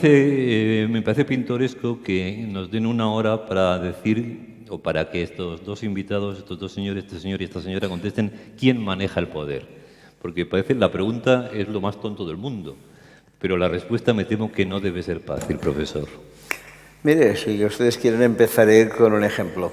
me parece pintoresco que nos den una hora para decir, o para que estos dos invitados, estos dos señores, este señor y esta señora, contesten quién maneja el poder. Porque parece la pregunta es lo más tonto del mundo, pero la respuesta me temo que no debe ser fácil, profesor. Mire, si ustedes quieren, empezaré con un ejemplo.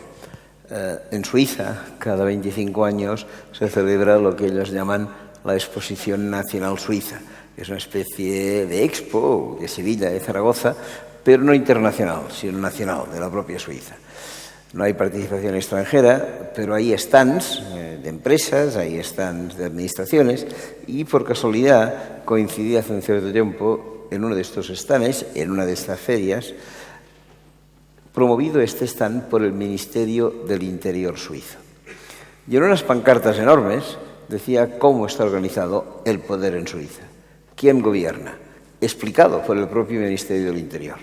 En Suiza, cada 25 años se celebra lo que ellos llaman la Exposición Nacional Suiza. Es una especie de expo de Sevilla, de Zaragoza, pero no internacional, sino nacional, de la propia Suiza. No hay participación extranjera, pero hay stands de empresas, hay stands de administraciones, y por casualidad coincidí hace un cierto tiempo en uno de estos stands, en una de estas ferias, promovido este stand por el Ministerio del Interior suizo. Y en unas pancartas enormes decía cómo está organizado el poder en Suiza, quién gobierna, explicado por el propio Ministerio del Interior.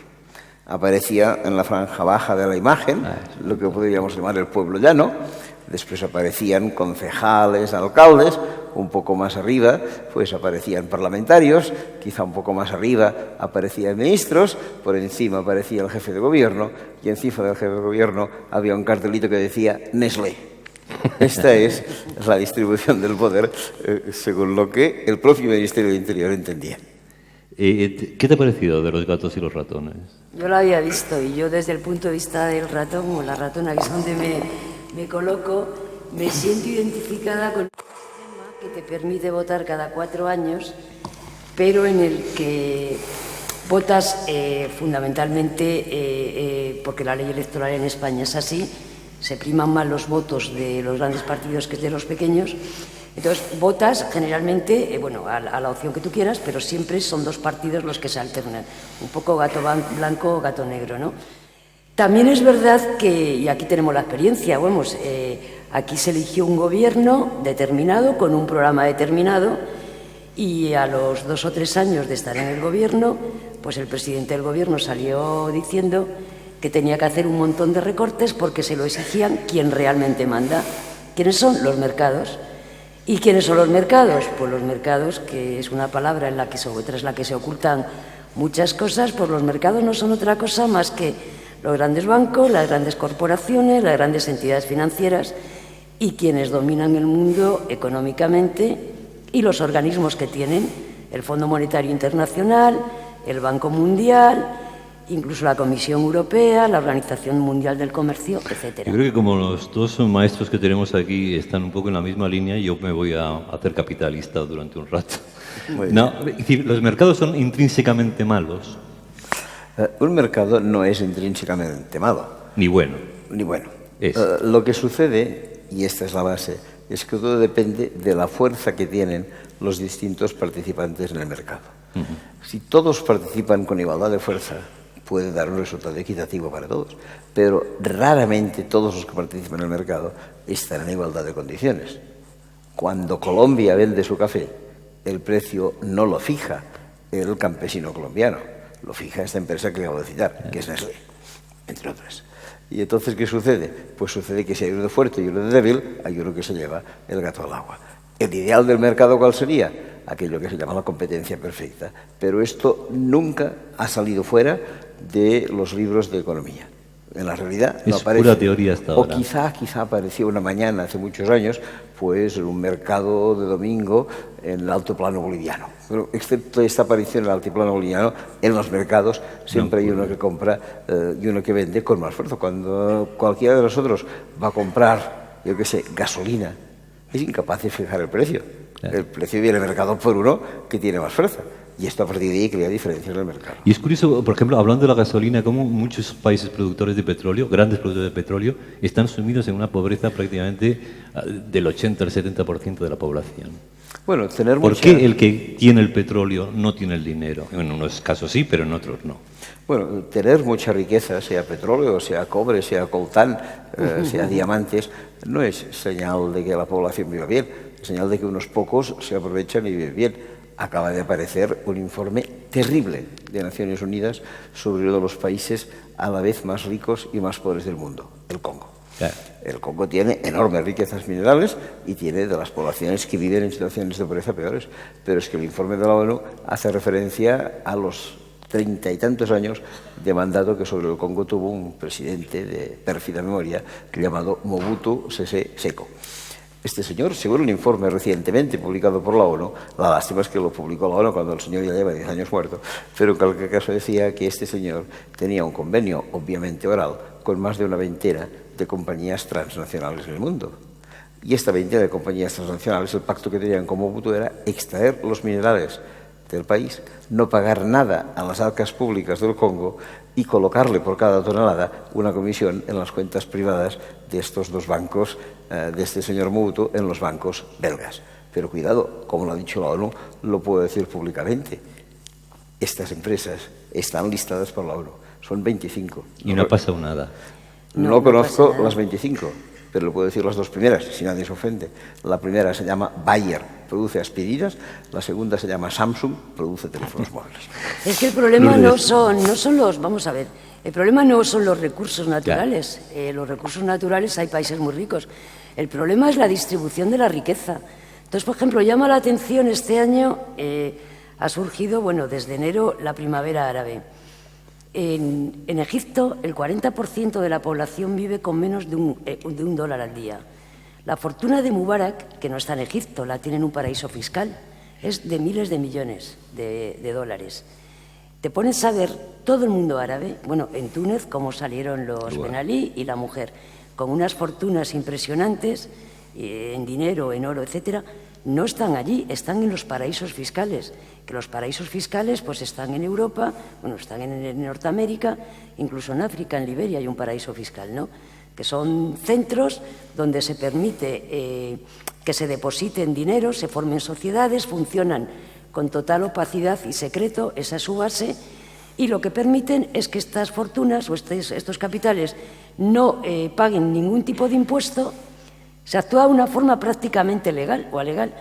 Aparecía en la franja baja de la imagen lo que podríamos llamar el pueblo llano, después aparecían concejales, alcaldes, un poco más arriba pues aparecían parlamentarios, quizá un poco más arriba aparecían ministros, por encima aparecía el jefe de gobierno y encima del jefe de gobierno había un cartelito que decía Nestlé. Esta es la distribución del poder según lo que el propio Ministerio del Interior entendía. ¿Qué te ha parecido de los gatos y los ratones? Yo lo había visto y yo desde el punto de vista del ratón o la ratona, que es donde me coloco, me siento identificada con un sistema que te permite votar cada 4 años, pero en el que votas fundamentalmente porque la ley electoral en España es así, se priman más los votos de los grandes partidos que de los pequeños. Entonces, votas generalmente, a la opción que tú quieras, pero siempre son 2 partidos los que se alternan. Un poco gato blanco o gato negro, ¿no? También es verdad que, y aquí tenemos la experiencia, aquí se eligió un gobierno determinado, con un programa determinado, y a los 2 o 3 años de estar en el gobierno, pues el presidente del gobierno salió diciendo que tenía que hacer un montón de recortes porque se lo exigían quien realmente manda. ¿Quiénes son? Los mercados. ¿Y quiénes son los mercados? Pues los mercados, que es una palabra en la que tras la que se ocultan muchas cosas, pues los mercados no son otra cosa más que los grandes bancos, las grandes corporaciones, las grandes entidades financieras y quienes dominan el mundo económicamente y los organismos que tienen, el Fondo Monetario Internacional, el Banco Mundial, incluso la Comisión Europea, la Organización Mundial del Comercio, etc. Yo creo que como los dos maestros que tenemos aquí están un poco en la misma línea, yo me voy a hacer capitalista durante un rato. No, es decir, los mercados son intrínsecamente malos. Un mercado no es intrínsecamente malo. Ni bueno. Ni bueno. Lo que sucede, y esta es la base, es que todo depende de la fuerza que tienen los distintos participantes en el mercado. Si todos participan con igualdad de fuerza, puede dar un resultado equitativo para todos, pero raramente todos los que participan en el mercado están en igualdad de condiciones. Cuando Colombia vende su café, el precio no lo fija el campesino colombiano, lo fija esta empresa que le acabo de citar, que es Nestlé, entre otras. Y entonces, ¿qué sucede? Pues sucede que si hay uno de fuerte y uno de débil, hay uno que se lleva el gato al agua. ¿El ideal del mercado cuál sería? Aquello que se llama la competencia perfecta. Pero esto nunca ha salido fuera de los libros de economía. En la realidad no aparece. Es pura teoría hasta ahora. O quizá apareció una mañana, hace muchos años, pues en un mercado de domingo en el altiplano boliviano. Pero excepto esta aparición en el altiplano boliviano, en los mercados siempre hay uno que compra y uno que vende con más fuerza. Cuando cualquiera de nosotros va a comprar, yo qué sé, gasolina, es incapaz de fijar el precio. El precio viene mercado por uno que tiene más fuerza. Y esto a partir de ahí crea diferencias en el mercado. Y es curioso, por ejemplo, hablando de la gasolina, cómo muchos países productores de petróleo, grandes productores de petróleo, están sumidos en una pobreza prácticamente del 80 al 70% de la población. Bueno, tener ¿Por qué el que tiene el petróleo no tiene el dinero? En unos casos sí, pero en otros no. Bueno, tener mucha riqueza, sea petróleo, sea cobre, sea coltán, sea diamantes, no es señal de que la población viva bien, es señal de que unos pocos se aprovechan y viven bien. Acaba de aparecer un informe terrible de Naciones Unidas sobre uno de los países a la vez más ricos y más pobres del mundo, el Congo. El Congo tiene enormes riquezas minerales y tiene de las poblaciones que viven en situaciones de pobreza peores, pero es que el informe de la ONU hace referencia a los 30 y tantos años de mandato que sobre el Congo tuvo un presidente de pérfida memoria llamado Mobutu Sese Seko. Este señor, según un informe recientemente publicado por la ONU, la lástima es que lo publicó la ONU cuando el señor ya lleva 10 años muerto, pero en cualquier caso decía que este señor tenía un convenio, obviamente oral, con más de una veintena de compañías transnacionales en el mundo. Y esta veintena de compañías transnacionales, el pacto que tenían con Mobutu era extraer los minerales del país, no pagar nada a las arcas públicas del Congo y colocarle por cada tonelada una comisión en las cuentas privadas de estos dos bancos, de este señor Mobutu, en los bancos belgas. Pero cuidado, como lo ha dicho la ONU, lo puedo decir públicamente. Estas empresas están listadas por la ONU, son 25. Y no ha pasado nada. No conozco las 25, pero le puedo decir las dos primeras, si nadie se ofende. La primera se llama Bayer, produce aspirinas. La segunda se llama Samsung, produce teléfonos móviles. Es que el problema no son los... Vamos a ver, el problema no son los recursos naturales. Los recursos naturales hay países muy ricos. El problema es la distribución de la riqueza. Entonces, por ejemplo, llama la atención este año, ha surgido, bueno, desde enero, la primavera árabe. En Egipto, el 40% de la población vive con menos de un dólar al día. La fortuna de Mubarak, que no está en Egipto, la tiene en un paraíso fiscal, es de miles de millones de dólares. Te pones a ver todo el mundo árabe, bueno, en Túnez, cómo salieron los Ben Ali y la mujer, con unas fortunas impresionantes, en dinero, en oro, etcétera, no están allí, están en los paraísos fiscales, que los paraísos fiscales pues están en Europa, bueno, están en Norteamérica, incluso en África, en Liberia hay un paraíso fiscal, ¿no?, que son centros donde se permite que se depositen dinero, se formen sociedades, funcionan con total opacidad y secreto, esa es su base, y lo que permiten es que estas fortunas o estos capitales no paguen ningún tipo de impuesto. Se actúa de una forma prácticamente legal o alegal,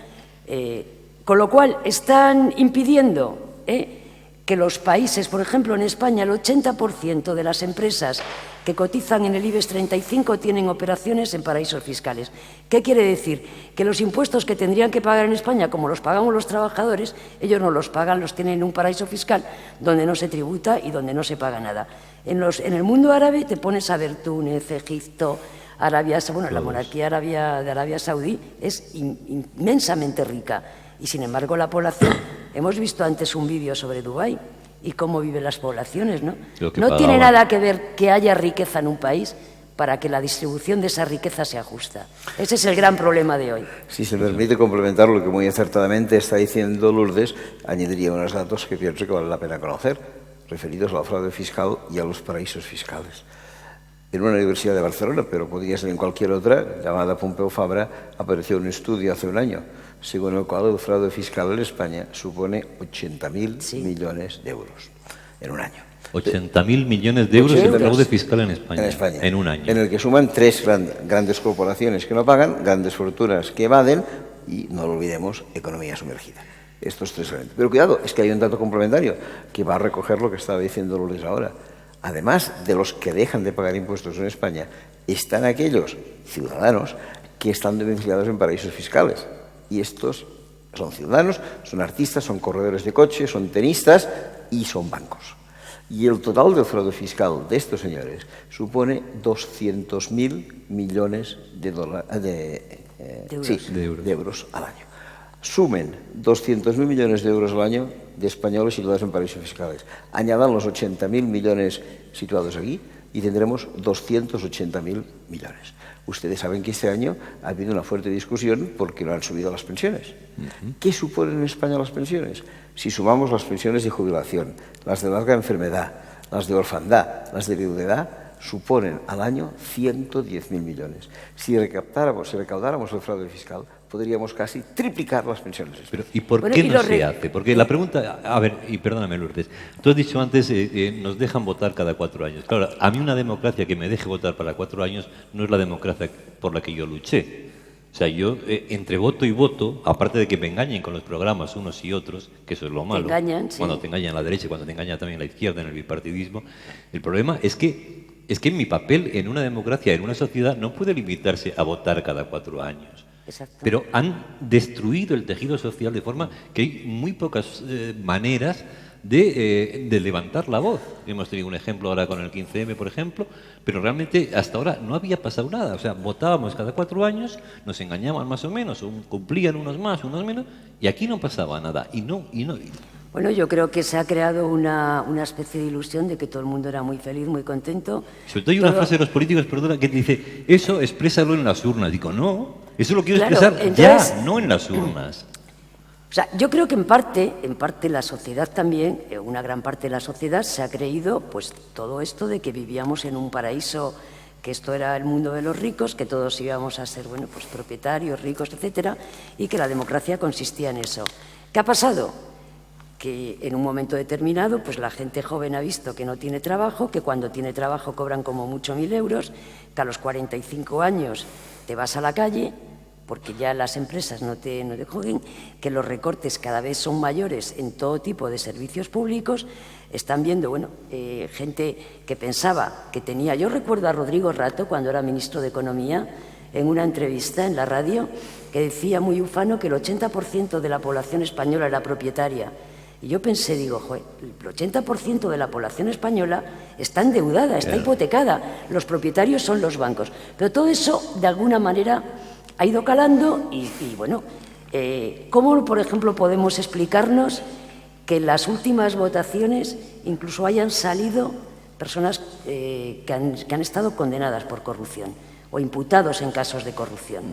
con lo cual están impidiendo que los países, por ejemplo en España, el 80% de las empresas que cotizan en el IBEX 35 tienen operaciones en paraísos fiscales. ¿Qué quiere decir? Que los impuestos que tendrían que pagar en España, como los pagamos los trabajadores, ellos no los pagan, los tienen en un paraíso fiscal donde no se tributa y donde no se paga nada. En el mundo árabe te pones a ver Túnez, Egipto, Arabia, bueno, la monarquía de Arabia Saudí es inmensamente rica y, sin embargo, la población, hemos visto antes un vídeo sobre Dubái y cómo viven las poblaciones, ¿no? No tiene nada que ver que haya riqueza en un país para que la distribución de esa riqueza sea justa. Ese es el gran problema de hoy. Si se me permite complementar lo que muy acertadamente está diciendo Lourdes, añadiría unos datos que pienso que vale la pena conocer, referidos a la fraude fiscal y a los paraísos fiscales. En una universidad de Barcelona, pero podría ser en cualquier otra, llamada Pompeu Fabra, apareció un estudio hace un año, según el cual el fraude fiscal en España supone 80.000 millones de euros en un año. 80.000 millones de euros de fraude fiscal en España, en un año. En el que suman tres grandes corporaciones que no pagan, grandes fortunas que evaden y, no lo olvidemos, economía sumergida. Estos tres elementos. Pero cuidado, es que hay un dato complementario que va a recoger lo que estaba diciendo Lourdes ahora. Además de los que dejan de pagar impuestos en España, están aquellos ciudadanos que están domiciliados en paraísos fiscales. Y estos son ciudadanos, son artistas, son corredores de coches, son tenistas y son bancos. Y el total del fraude fiscal de estos señores supone 200.000 millones de euros al año. Sumen 200.000 millones de euros al año de españoles situados en paraísos fiscales. Añadan los 80.000 millones situados aquí y tendremos 280.000 millones. Ustedes saben que este año ha habido una fuerte discusión porque no han subido las pensiones. ¿Qué suponen en España las pensiones? Si sumamos las pensiones de jubilación, las de larga enfermedad, las de orfandad, las de viudedad, suponen al año 110.000 millones. Si recaudáramos el fraude fiscal, podríamos casi triplicar las pensiones. Pero, ¿y por qué no se hace? Porque la pregunta, a ver, y perdóname Lourdes, tú has dicho antes nos dejan votar cada 4 años. Claro, a mí una democracia que me deje votar para 4 años no es la democracia por la que yo luché. O sea, yo entre voto y voto, aparte de que me engañen con los programas unos y otros, que eso es lo malo, cuando te engañan la derecha y cuando te engaña también la izquierda en el bipartidismo, el problema es que mi papel en una democracia, en una sociedad, no puede limitarse a votar cada 4 años. Exacto. Pero han destruido el tejido social de forma que hay muy pocas maneras de levantar la voz. Hemos tenido un ejemplo ahora con el 15M, por ejemplo, pero realmente hasta ahora no había pasado nada. O sea, votábamos cada 4 años, nos engañaban más o menos, cumplían unos más, unos menos, y aquí no pasaba nada. Bueno, yo creo que se ha creado una especie de ilusión de que todo el mundo era muy feliz, muy contento. Sobre todo hay una frase de los políticos, perdona, que dice, eso exprésalo en las urnas. Digo, no, eso lo quiero expresar ya, no en las urnas. O sea, yo creo que en parte la sociedad también, una gran parte de la sociedad se ha creído pues todo esto de que vivíamos en un paraíso, que esto era el mundo de los ricos, que todos íbamos a ser, bueno, pues propietarios, ricos, etcétera, y que la democracia consistía en eso. ¿Qué ha pasado? Que en un momento determinado pues la gente joven ha visto que no tiene trabajo, que cuando tiene trabajo cobran como mucho 1.000 euros, que a los 45 años te vas a la calle porque ya las empresas no te joden, que los recortes cada vez son mayores en todo tipo de servicios públicos. Están viendo, bueno, gente que pensaba que tenía... Yo recuerdo a Rodrigo Rato, cuando era ministro de Economía, en una entrevista en la radio, que decía muy ufano que el 80% de la población española era propietaria. Y yo pensé, digo, joder, el 80% de la población española está endeudada, está hipotecada. Los propietarios son los bancos. Pero todo eso, de alguna manera, ha ido calando y bueno, ¿cómo, por ejemplo, podemos explicarnos que en las últimas votaciones incluso hayan salido personas que han estado condenadas por corrupción o imputados en casos de corrupción?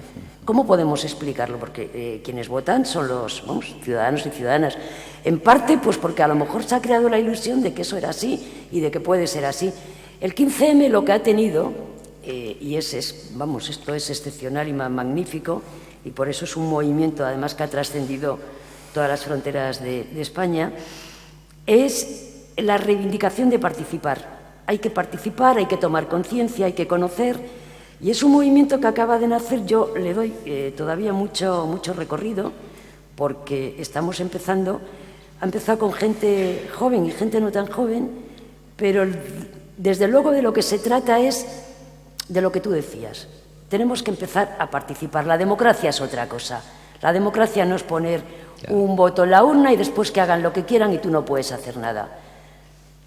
¿Cómo podemos explicarlo? Porque quienes votan son los ciudadanos y ciudadanas. En parte, pues porque a lo mejor se ha creado la ilusión de que eso era así y de que puede ser así. El 15M lo que ha tenido, y esto es excepcional y magnífico, y por eso es un movimiento, además, que ha trascendido todas las fronteras de España, es la reivindicación de participar. Hay que participar, hay que tomar conciencia, hay que conocer. Y es un movimiento que acaba de nacer. Yo le doy todavía mucho recorrido, porque estamos empezando. Ha empezado con gente joven y gente no tan joven, pero desde luego de lo que se trata es de lo que tú decías. Tenemos que empezar a participar. La democracia es otra cosa. La democracia no es poner un voto en la urna y después que hagan lo que quieran y tú no puedes hacer nada.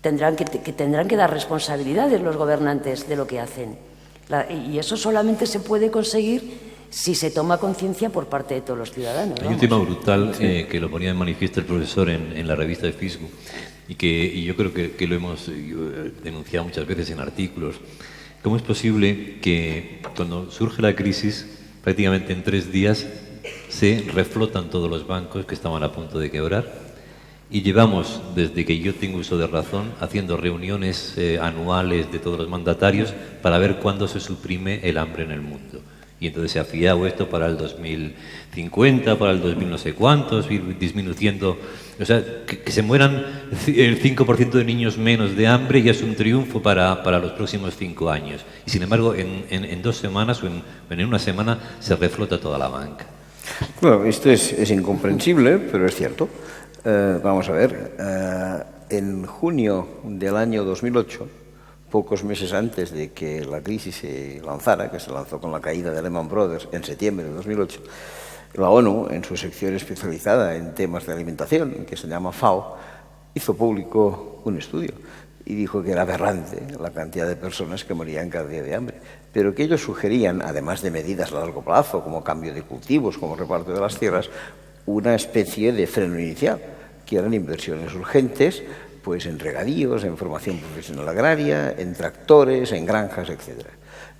Tendrán que dar responsabilidades los gobernantes de lo que hacen. Y eso solamente se puede conseguir si se toma conciencia por parte de todos los ciudadanos. Hay un tema brutal que lo ponía en manifiesto el profesor en la revista de Facebook y yo creo que lo hemos denunciado muchas veces en artículos. ¿Cómo es posible que cuando surge la crisis, prácticamente en 3 días, se reflotan todos los bancos que estaban a punto de quebrar? Y llevamos, desde que yo tengo uso de razón, haciendo reuniones anuales de todos los mandatarios para ver cuándo se suprime el hambre en el mundo. Y entonces se ha fiado esto para el 2050, para el 2000 no sé cuántos, ir disminuyendo. O sea, que se mueran el 5% de niños menos de hambre ya es un triunfo para los próximos 5 años. Y sin embargo, en 2 semanas o en una semana se reflota toda la banca. Bueno, esto es incomprensible, pero es cierto. Vamos a ver, en junio del año 2008, pocos meses antes de que la crisis se lanzara, que se lanzó con la caída de Lehman Brothers en septiembre de 2008, la ONU, en su sección especializada en temas de alimentación, que se llama FAO, hizo público un estudio y dijo que era aberrante la cantidad de personas que morían cada día de hambre, pero que ellos sugerían, además de medidas a largo plazo, como cambio de cultivos, como reparto de las tierras, una especie de freno inicial, que eran inversiones urgentes, pues en regadíos, en formación profesional agraria, en tractores, en granjas, etc.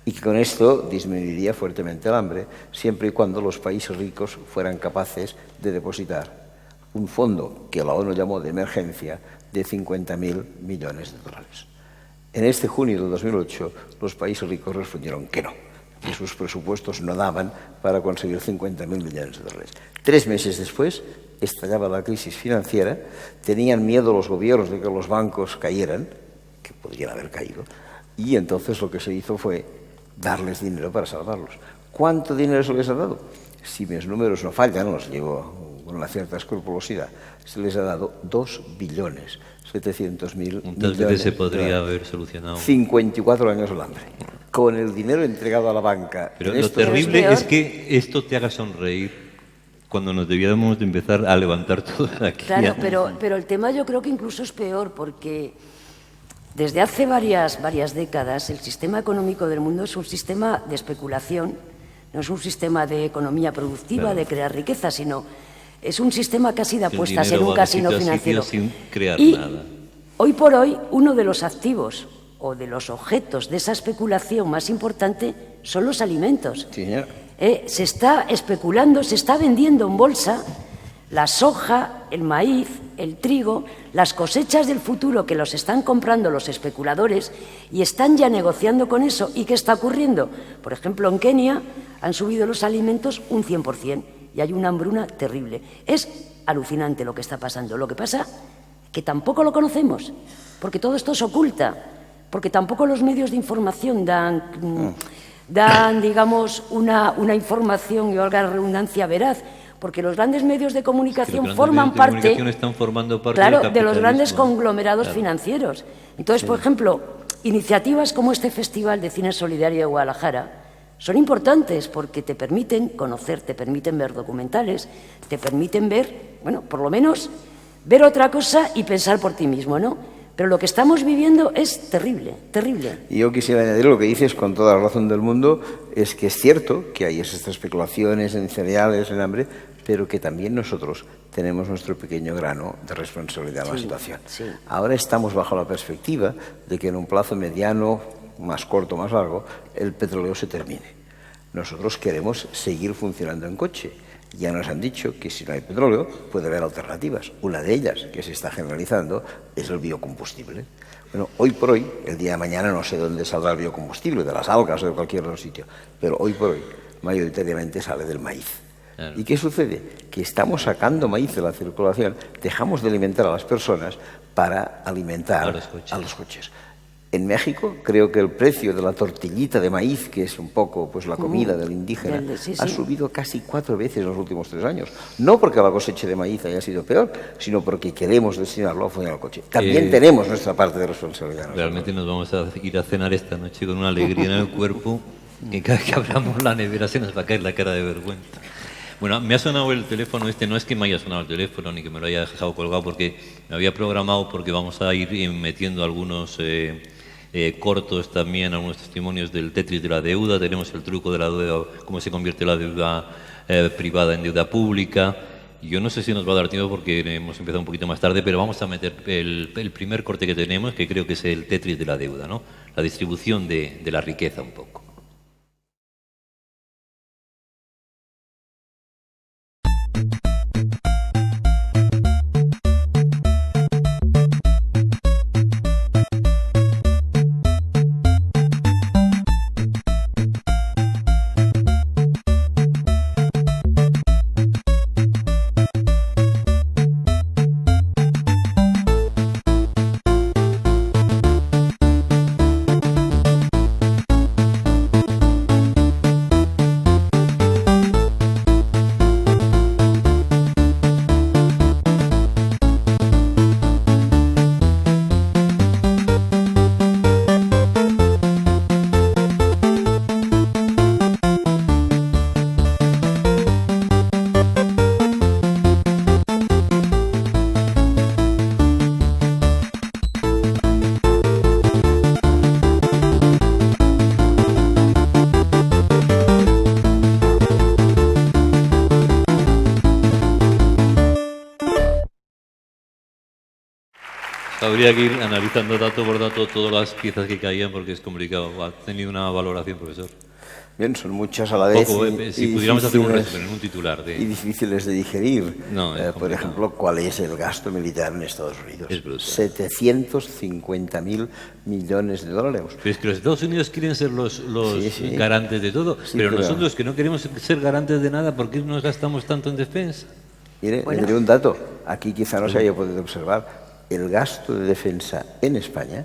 Y que con esto disminuiría fuertemente el hambre, siempre y cuando los países ricos fueran capaces de depositar un fondo que la ONU llamó de emergencia de 50.000 millones de dólares. En este junio de 2008, los países ricos respondieron que no, que sus presupuestos no daban para conseguir 50.000 millones de dólares. 3 meses después, estallaba la crisis financiera, tenían miedo los gobiernos de que los bancos cayeran, que podrían haber caído, y entonces lo que se hizo fue darles dinero para salvarlos. ¿Cuánto dinero se les ha dado? Si mis números no fallan, los llevo con una cierta escrupulosidad, se les ha dado 2.700.000 millones. ¿Cuántas veces se podría haber solucionado? 54 años el hambre. Con el dinero entregado a la banca. Pero lo terrible es que esto te haga sonreír cuando nos debíamos de empezar a levantar todo aquí. Claro, pero el tema yo creo que incluso es peor, porque desde hace varias décadas el sistema económico del mundo es un sistema de especulación, no es un sistema de economía productiva, de crear riqueza, sino es un sistema casi de apuestas en un casino financiero. Sin crear y nada. Hoy por hoy, uno de los activos o de los objetos de esa especulación más importante son los alimentos. Sí, señor. Se está especulando, se está vendiendo en bolsa la soja, el maíz, el trigo, las cosechas del futuro que los están comprando los especuladores y están ya negociando con eso. ¿Y qué está ocurriendo? Por ejemplo, en Kenia han subido los alimentos un 100% y hay una hambruna terrible. Es alucinante lo que está pasando. Lo que pasa que tampoco lo conocemos, porque todo esto se oculta, porque tampoco los medios de información dan digamos, una información, y valga la redundancia, veraz, porque los grandes medios de comunicación forman parte, están formando parte claro, de los grandes conglomerados financieros. Entonces, por ejemplo, iniciativas como este Festival de Cine Solidario de Guadalajara son importantes porque te permiten conocer, te permiten ver documentales, te permiten ver, bueno, por lo menos ver otra cosa y pensar por ti mismo, ¿no? Pero lo que estamos viviendo es terrible, terrible. Y yo quisiera añadir lo que dices con toda la razón del mundo, es que es cierto que hay estas especulaciones en cereales, en hambre, pero que también nosotros tenemos nuestro pequeño grano de responsabilidad en la situación. Sí. Ahora estamos bajo la perspectiva de que en un plazo mediano, más corto, más largo, el petróleo se termine. Nosotros queremos seguir funcionando en coche. Ya nos han dicho que si no hay petróleo puede haber alternativas. Una de ellas, que se está generalizando, es el biocombustible. Bueno, hoy por hoy, el día de mañana no sé dónde saldrá el biocombustible, de las algas o de cualquier otro sitio, pero hoy por hoy mayoritariamente sale del maíz. Claro. ¿Y qué sucede? Que estamos sacando maíz de la circulación, dejamos de alimentar a las personas para alimentar a los coches. En México, creo que el precio de la tortillita de maíz, que es un poco pues la comida del indígena, ha subido casi 4 veces en los últimos 3 años. No porque la cosecha de maíz haya sido peor, sino porque queremos destinarlo a funcionar el coche. También tenemos nuestra parte de responsabilidad. Realmente nos vamos a ir a cenar esta noche con una alegría en el cuerpo que cada vez que abramos la nevera se nos va a caer la cara de vergüenza. Bueno, me ha sonado el teléfono no es que me haya sonado el teléfono ni que me lo haya dejado colgado, porque me había programado, porque vamos a ir metiendo algunos cortos también, algunos testimonios del Tetris de la deuda. Tenemos el truco de la deuda, cómo se convierte la deuda privada en deuda pública. Yo no sé si nos va a dar tiempo porque hemos empezado un poquito más tarde, pero vamos a meter el primer corte que tenemos, que creo que es el Tetris de la deuda, ¿no? La distribución de la riqueza un poco. Habría que ir analizando dato por dato todas las piezas que caían porque es complicado. ¿Ha tenido una valoración, profesor? Bien, son muchas a la vez. Si pudiéramos hacer un resumen, un titular. Y difíciles de digerir. No, por ejemplo, ¿cuál es el gasto militar en Estados Unidos? Es brutal. 750.000 millones de dólares. Pero es que los Estados Unidos quieren ser los garantes de todo, pero nosotros que no queremos ser garantes de nada, ¿por qué nos gastamos tanto en defensa? Mire, le diré un dato. Aquí quizá no se haya podido observar. El gasto de defensa en España,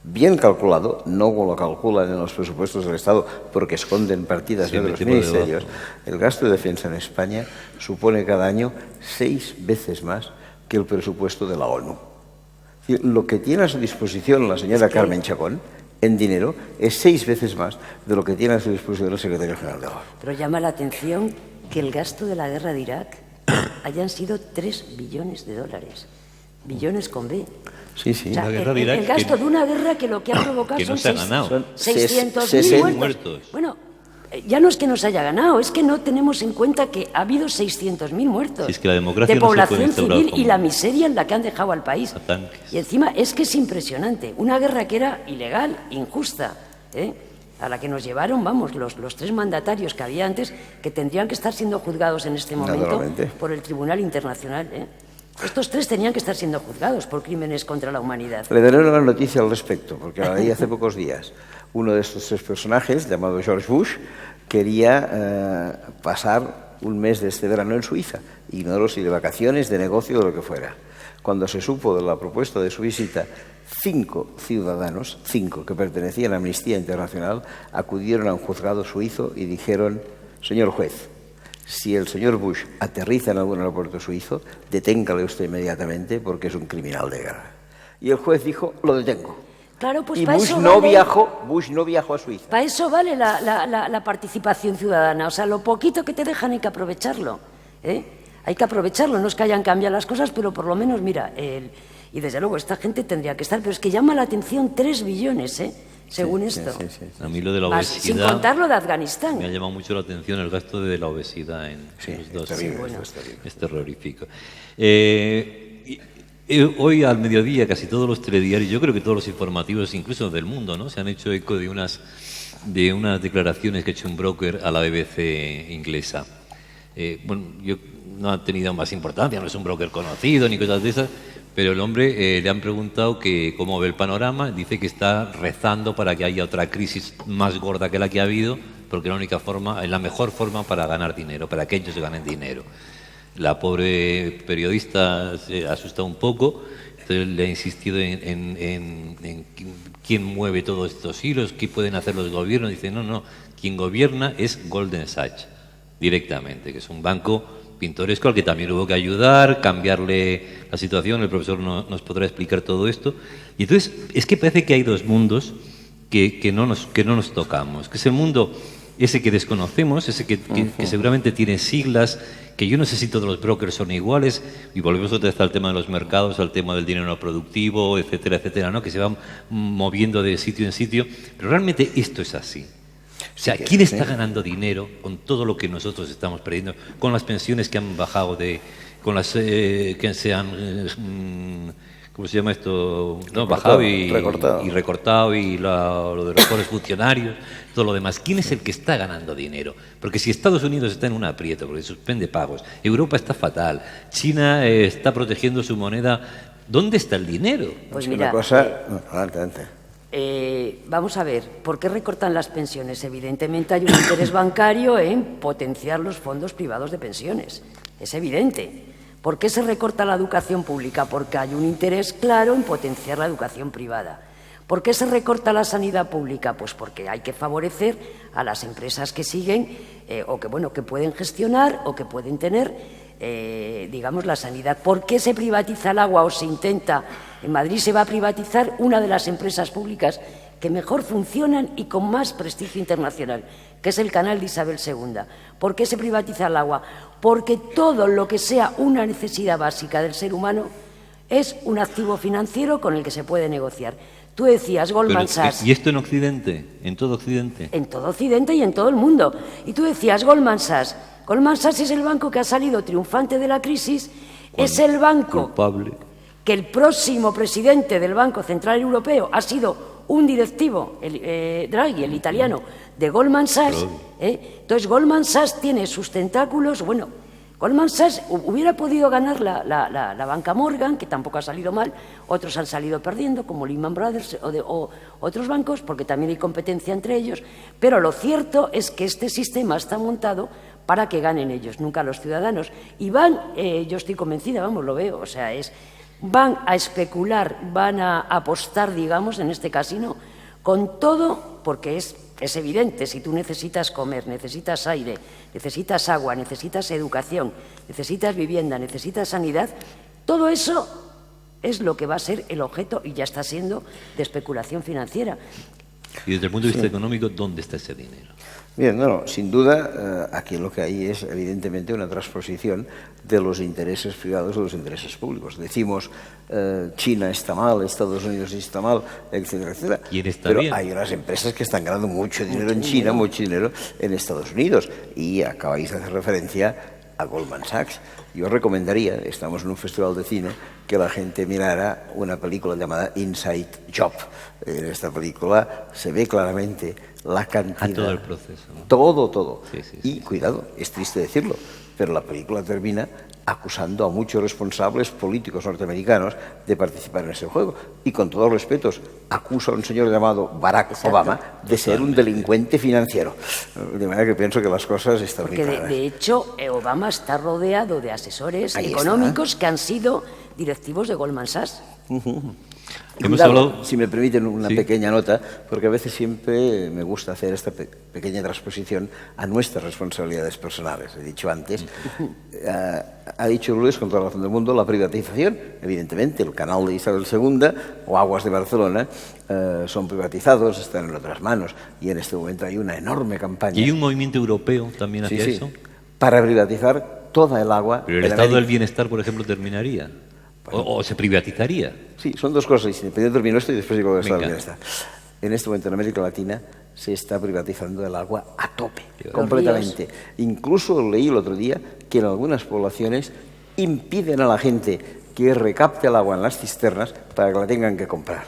bien calculado, no lo calculan en los presupuestos del Estado porque esconden partidas de otros ministerios, el gasto de defensa en España supone cada año 6 veces más que el presupuesto de la ONU. Lo que tiene a su disposición la señora Carmen Chacón en dinero es 6 veces más de lo que tiene a su disposición el secretario general de la ONU. Pero llama la atención que el gasto de la guerra de Irak hayan sido 3 billones de dólares. Billones con B. Sí, sí. O sea, La guerra de Irak el gasto de una guerra que lo que ha provocado que no son se ha ganado. 600.000 muertos. Bueno, ya no es que nos haya ganado, es que no tenemos en cuenta que ha habido 600.000 muertos Si es que la democracia de no se puede población instaurar civil como- y la miseria en la que han dejado al país. A tanques. Y encima es que es impresionante, una guerra que era ilegal, injusta, a la que nos llevaron, vamos, los 3 mandatarios que había antes, que tendrían que estar siendo juzgados en este momento Naturalmente. por el Tribunal Internacional. Estos 3 tenían que estar siendo juzgados por crímenes contra la humanidad. Le daré una noticia al respecto, porque la leí hace pocos días. Uno de estos 3 personajes, llamado George Bush, quería pasar un mes de este verano en Suiza, ignoro si de vacaciones, de negocio o de lo que fuera. Cuando se supo de la propuesta de su visita, 5 ciudadanos, 5 que pertenecían a Amnistía Internacional, acudieron a un juzgado suizo y dijeron: señor juez, si el señor Bush aterriza en algún aeropuerto suizo, deténgale usted inmediatamente porque es un criminal de guerra. Y el juez dijo: lo detengo. Claro, pues Y para Bush eso no vale, viajó a Suiza. para eso vale la participación ciudadana. O sea, lo poquito que te dejan hay que aprovecharlo. Hay que aprovecharlo, no es que hayan cambiado las cosas, pero por lo menos, mira, y desde luego esta gente tendría que estar, pero es que llama la atención 3 billones, según esto. Sí. A mí lo de la Más, sin obesidad contar lo de Afganistán. me ha llamado mucho la atención el gasto de la obesidad en los dos. es terrible, bueno. es terrible. Es terrorífico. Hoy al mediodía casi todos los telediarios, yo creo que todos los informativos, incluso del mundo, ¿no?, se han hecho eco de unas declaraciones que ha hecho un broker a la BBC inglesa. Bueno, no ha tenido más importancia, no es un broker conocido ni cosas de esas, pero el hombre le han preguntado que cómo ve el panorama. Dice que está rezando para que haya otra crisis más gorda que la que ha habido, porque la única forma, es la mejor forma para ganar dinero, para que ellos ganen dinero. La pobre periodista se ha asustado un poco, entonces le ha insistido en quién mueve todos estos hilos, qué pueden hacer los gobiernos. Dice, no, quien gobierna es Goldman Sachs, directamente, que es un banco pintoresco al que también hubo que ayudar, cambiarle la situación. El profesor nos podrá explicar todo esto. Y entonces es que parece que hay 2 mundos que no nos tocamos, que es el mundo ese que desconocemos, ese que seguramente tiene siglas, que yo no sé si todos los brokers son iguales, y volvemos otra vez al tema de los mercados, al tema del dinero productivo, etcétera, etcétera, ¿no?, que se van moviendo de sitio en sitio, pero realmente esto es así. O sea, ¿quién está ganando dinero con todo lo que nosotros estamos perdiendo, con las pensiones que han bajado, con las que se han... ¿cómo se llama esto? No, bajado y recortado, y lo de los pobres funcionarios, todo lo demás. ¿Quién es el que está ganando dinero? Porque si Estados Unidos está en un aprieto porque suspende pagos, Europa está fatal, China está protegiendo su moneda, ¿dónde está el dinero? Pues mira, Adelante. Vamos a ver, ¿por qué recortan las pensiones? Evidentemente hay un interés bancario en potenciar los fondos privados de pensiones, es evidente. ¿Por qué se recorta la educación pública? Porque hay un interés claro en potenciar la educación privada. ¿Por qué se recorta la sanidad pública? Pues porque hay que favorecer a las empresas que siguen o que pueden gestionar o que pueden tener, digamos, la sanidad. ¿Por qué se privatiza el agua o se intenta? En Madrid se va a privatizar una de las empresas públicas que mejor funcionan y con más prestigio internacional, que es el canal de Isabel II. ¿Por qué se privatiza el agua? Porque todo lo que sea una necesidad básica del ser humano es un activo financiero con el que se puede negociar. Tú decías Goldman Sachs. ¿Y esto en Occidente? ¿En todo Occidente? En todo Occidente y en todo el mundo. Y tú decías Goldman Sachs. Goldman Sachs es el banco que ha salido triunfante de la crisis, es el banco culpable, que el próximo presidente del Banco Central Europeo ha sido un directivo, Draghi, el italiano, de Goldman Sachs. Entonces, Goldman Sachs tiene sus tentáculos. Bueno, Goldman Sachs hubiera podido ganar la banca Morgan, que tampoco ha salido mal, otros han salido perdiendo, como Lehman Brothers o otros bancos, porque también hay competencia entre ellos, pero lo cierto es que este sistema está montado para que ganen ellos, nunca los ciudadanos. Y yo estoy convencida, vamos, lo veo, o sea, van a especular, van a apostar, digamos, en este casino, con todo, porque es evidente, si tú necesitas comer, necesitas aire, necesitas agua, necesitas educación, necesitas vivienda, necesitas sanidad, todo eso es lo que va a ser el objeto, y ya está siendo, de especulación financiera. Y desde el punto de vista económico, ¿dónde está ese dinero? Bien, sin duda, aquí lo que hay es evidentemente una transposición de los intereses privados a los intereses públicos. Decimos, China está mal, Estados Unidos está mal, etcétera, etcétera. ¿Quién está Pero bien? hay unas empresas que están ganando mucho dinero en China, mucho dinero en Estados Unidos. Y acabáis de hacer referencia a Goldman Sachs. Yo recomendaría, estamos en un festival de cine, que la gente mirara una película llamada Inside Job. En esta película se ve claramente la cantidad... A todo el proceso, ¿no? Todo. Sí, sí, Y cuidado, es triste decirlo, pero la película termina acusando a muchos responsables políticos norteamericanos de participar en ese juego. Y con todos los respetos, acusa a un señor llamado Barack Obama de ser un delincuente financiero. De manera que pienso que las cosas están muy claras. De hecho, Obama está rodeado de asesores económicos que han sido directivos de Goldman Sachs. Hemos hablado... Si me permiten una pequeña nota, porque a veces siempre me gusta hacer esta pequeña transposición a nuestras responsabilidades personales. He dicho antes, ha dicho Luis con toda la razón del mundo, la privatización, evidentemente, el canal de Isabel II o Aguas de Barcelona son privatizados, están en otras manos, y en este momento hay una enorme campaña. ¿Y hay un movimiento europeo también hacia eso? Para privatizar toda el agua. Pero el estado del bienestar, por ejemplo, terminaría. O se privatizaría. Sí, son dos cosas distintas. Primero termino esto y después digo el estado del bienestar. En este momento en América Latina se está privatizando el agua a tope, completamente. Incluso leí el otro día que en algunas poblaciones impiden a la gente que recapte el agua en las cisternas para que la tengan que comprar.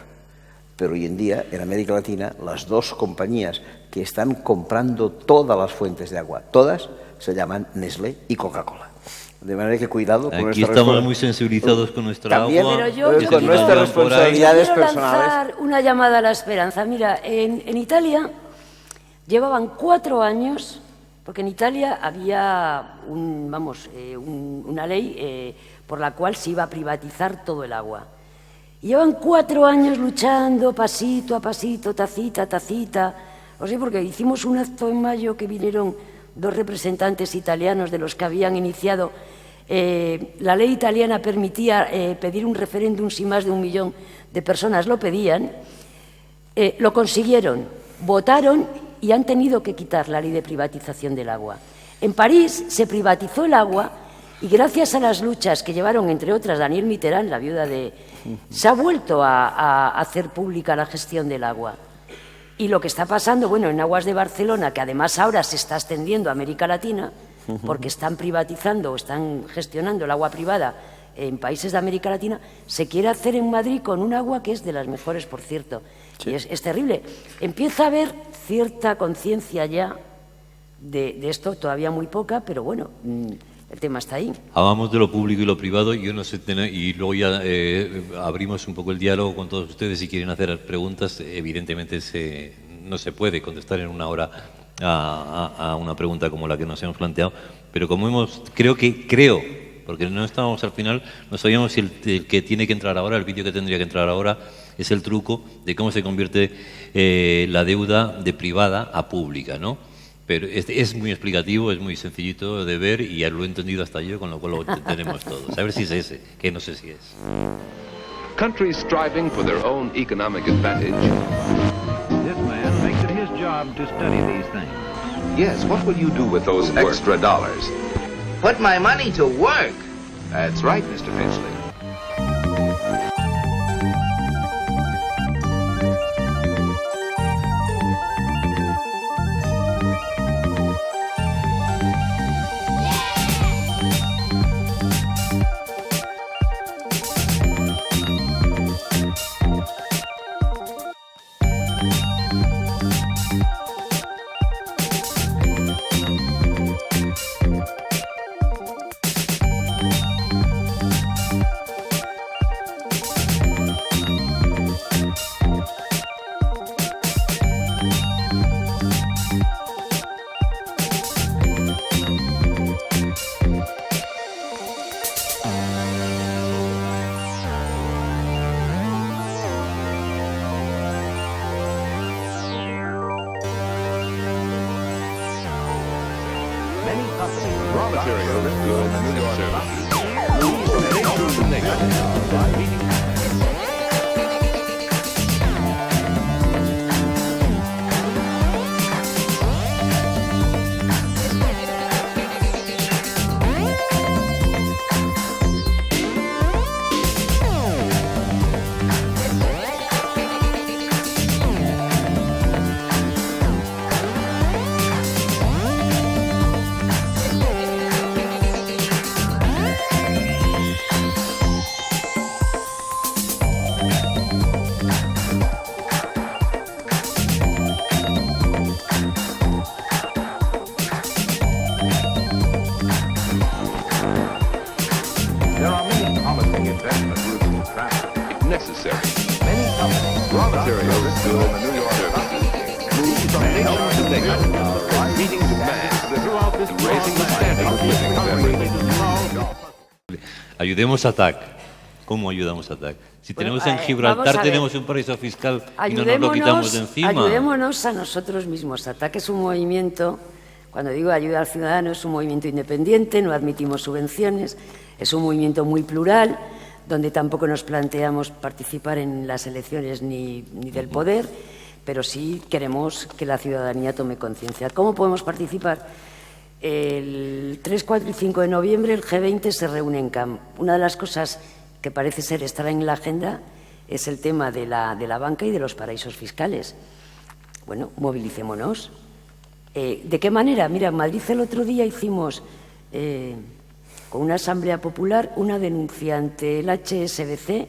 Pero hoy en día, en América Latina, las dos compañías que están comprando todas las fuentes de agua, todas, se llaman Nestlé y Coca-Cola. De manera que cuidado con Aquí estamos muy sensibilizados con nuestra también, agua. Pero yo con nuestras responsabilidades quiero personales. lanzar una llamada a la esperanza. Mira, en Italia llevaban 4 años, porque en Italia había una ley por la cual se iba a privatizar todo el agua. Y llevan 4 años luchando pasito a pasito, tacita a tacita. O sea, porque hicimos un acto en mayo que vinieron 2 representantes italianos de los que habían iniciado. La ley italiana permitía pedir un referéndum si más de 1 millón de personas lo pedían. Lo consiguieron, votaron y han tenido que quitar la ley de privatización del agua. En París se privatizó el agua y gracias a las luchas que llevaron, entre otras, Daniel Mitterrand, la viuda de... se ha vuelto a hacer pública la gestión del agua. Y lo que está pasando, bueno, en Aguas de Barcelona, que además ahora se está extendiendo a América Latina, porque están privatizando o están gestionando el agua privada en países de América Latina, se quiere hacer en Madrid con un agua que es de las mejores, por cierto. Sí. Y es terrible. Empieza a haber cierta conciencia ya de esto, todavía muy poca, pero bueno, el tema está ahí. Hablamos de lo público y lo privado, yo no sé, y luego ya abrimos un poco el diálogo con todos ustedes. Si quieren hacer preguntas, evidentemente no se puede contestar en una hora a una pregunta como la que nos hemos planteado, pero como creo, porque no estábamos al final, no sabíamos si el que tiene que entrar ahora, el vídeo que tendría que entrar ahora, es el truco de cómo se convierte la deuda de privada a pública, ¿no? Pero es muy explicativo, es muy sencillito de ver y ya lo he entendido hasta yo, con lo cual lo tenemos todos. A ver si es ese, que no sé si es. Countries striving for their own economic advantage. This man makes it his job to study these things. Yes, what will you do with those extra dollars? Put my money to work. That's right, Mr. Finchley. Raw materials, goods, and services. necessary. Many companies, raw materials, goods, services, move from nation to nation, from meeting to man, raising the standard of living of everyone. Ayudemos a TAC. ¿Cómo ayudamos a TAC? Si tenemos en Gibraltar tenemos un paraíso fiscal y no nos lo quitamos de encima. Ayudémonos a nosotros mismos. TAC es un movimiento, cuando digo ayuda al ciudadano, es un movimiento independiente, no admitimos subvenciones, es un movimiento muy plural, donde tampoco nos planteamos participar en las elecciones ni del poder, pero sí queremos que la ciudadanía tome conciencia. ¿Cómo podemos participar? El 3, 4 y 5 de noviembre el G20 se reúne en Cannes. Una de las cosas que parece ser estar en la agenda es el tema de la banca y de los paraísos fiscales. Bueno, movilicémonos. ¿De qué manera? Mira, en Madrid el otro día hicimos, con una asamblea popular, una denuncia ante el HSBC,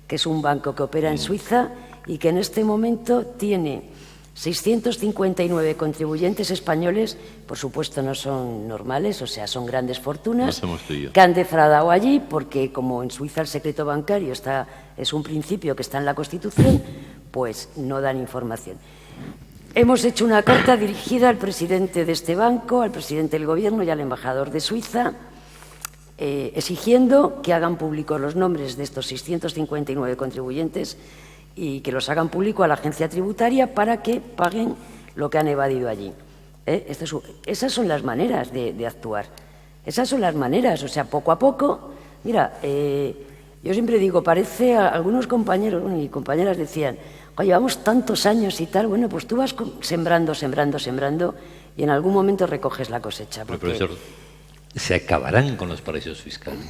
que es un banco que opera en Suiza y que en este momento tiene 659 contribuyentes españoles, por supuesto no son normales, o sea, son grandes fortunas, No somos tú y yo. que han defraudado allí, porque como en Suiza el secreto bancario es un principio que está en la Constitución, pues no dan información. Hemos hecho una carta dirigida al presidente de este banco, al presidente del Gobierno y al embajador de Suiza, exigiendo que hagan públicos los nombres de estos 659 contribuyentes y que los hagan público a la agencia tributaria para que paguen lo que han evadido allí. Esas son las maneras de actuar. Esas son las maneras, o sea, poco a poco. Mira, yo siempre digo, parece, algunos compañeros y compañeras decían, oye, llevamos tantos años y tal, bueno, pues tú vas sembrando y en algún momento recoges la cosecha. Pero, profesor, ¿se acabarán con los paraísos fiscales?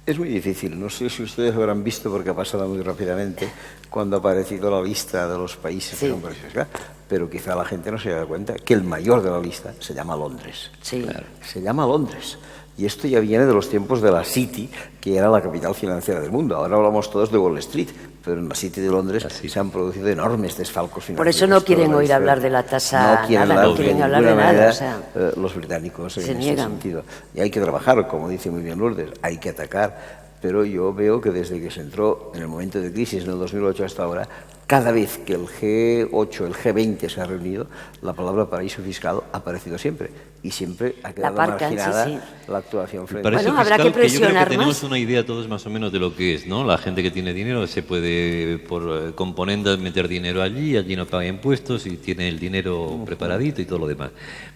Es muy difícil. No sé si ustedes habrán visto, porque ha pasado muy rápidamente, cuando ha aparecido la lista de los países que son paraísos fiscales, pero quizá la gente no se da cuenta que el mayor de la lista se llama Londres. Sí. Claro. Se llama Londres. Y esto ya viene de los tiempos de la City, que era la capital financiera del mundo. Ahora hablamos todos de Wall Street, pero en la City de Londres se han producido enormes desfalcos financieros. Por eso no quieren oír hablar de la tasa, no quieren nada, no quieren hablar de nada. O sea, los británicos se en niegan. ese sentido. Y hay que trabajar, como dice muy bien Lourdes, hay que atacar. Pero yo veo que desde que se entró en el momento de crisis, en el 2008 hasta ahora, cada vez que el G8, el G20 se ha reunido, la palabra paraíso fiscal ha aparecido siempre. Y siempre ha quedado marginada la actuación frente a Paraíso Bueno, habrá fiscal, que presionar yo creo que tenemos más. una idea todos más o menos de lo que es, ¿no? La gente que tiene dinero se puede, por componendas, meter dinero allí no paga impuestos y tiene el dinero preparadito y todo lo demás.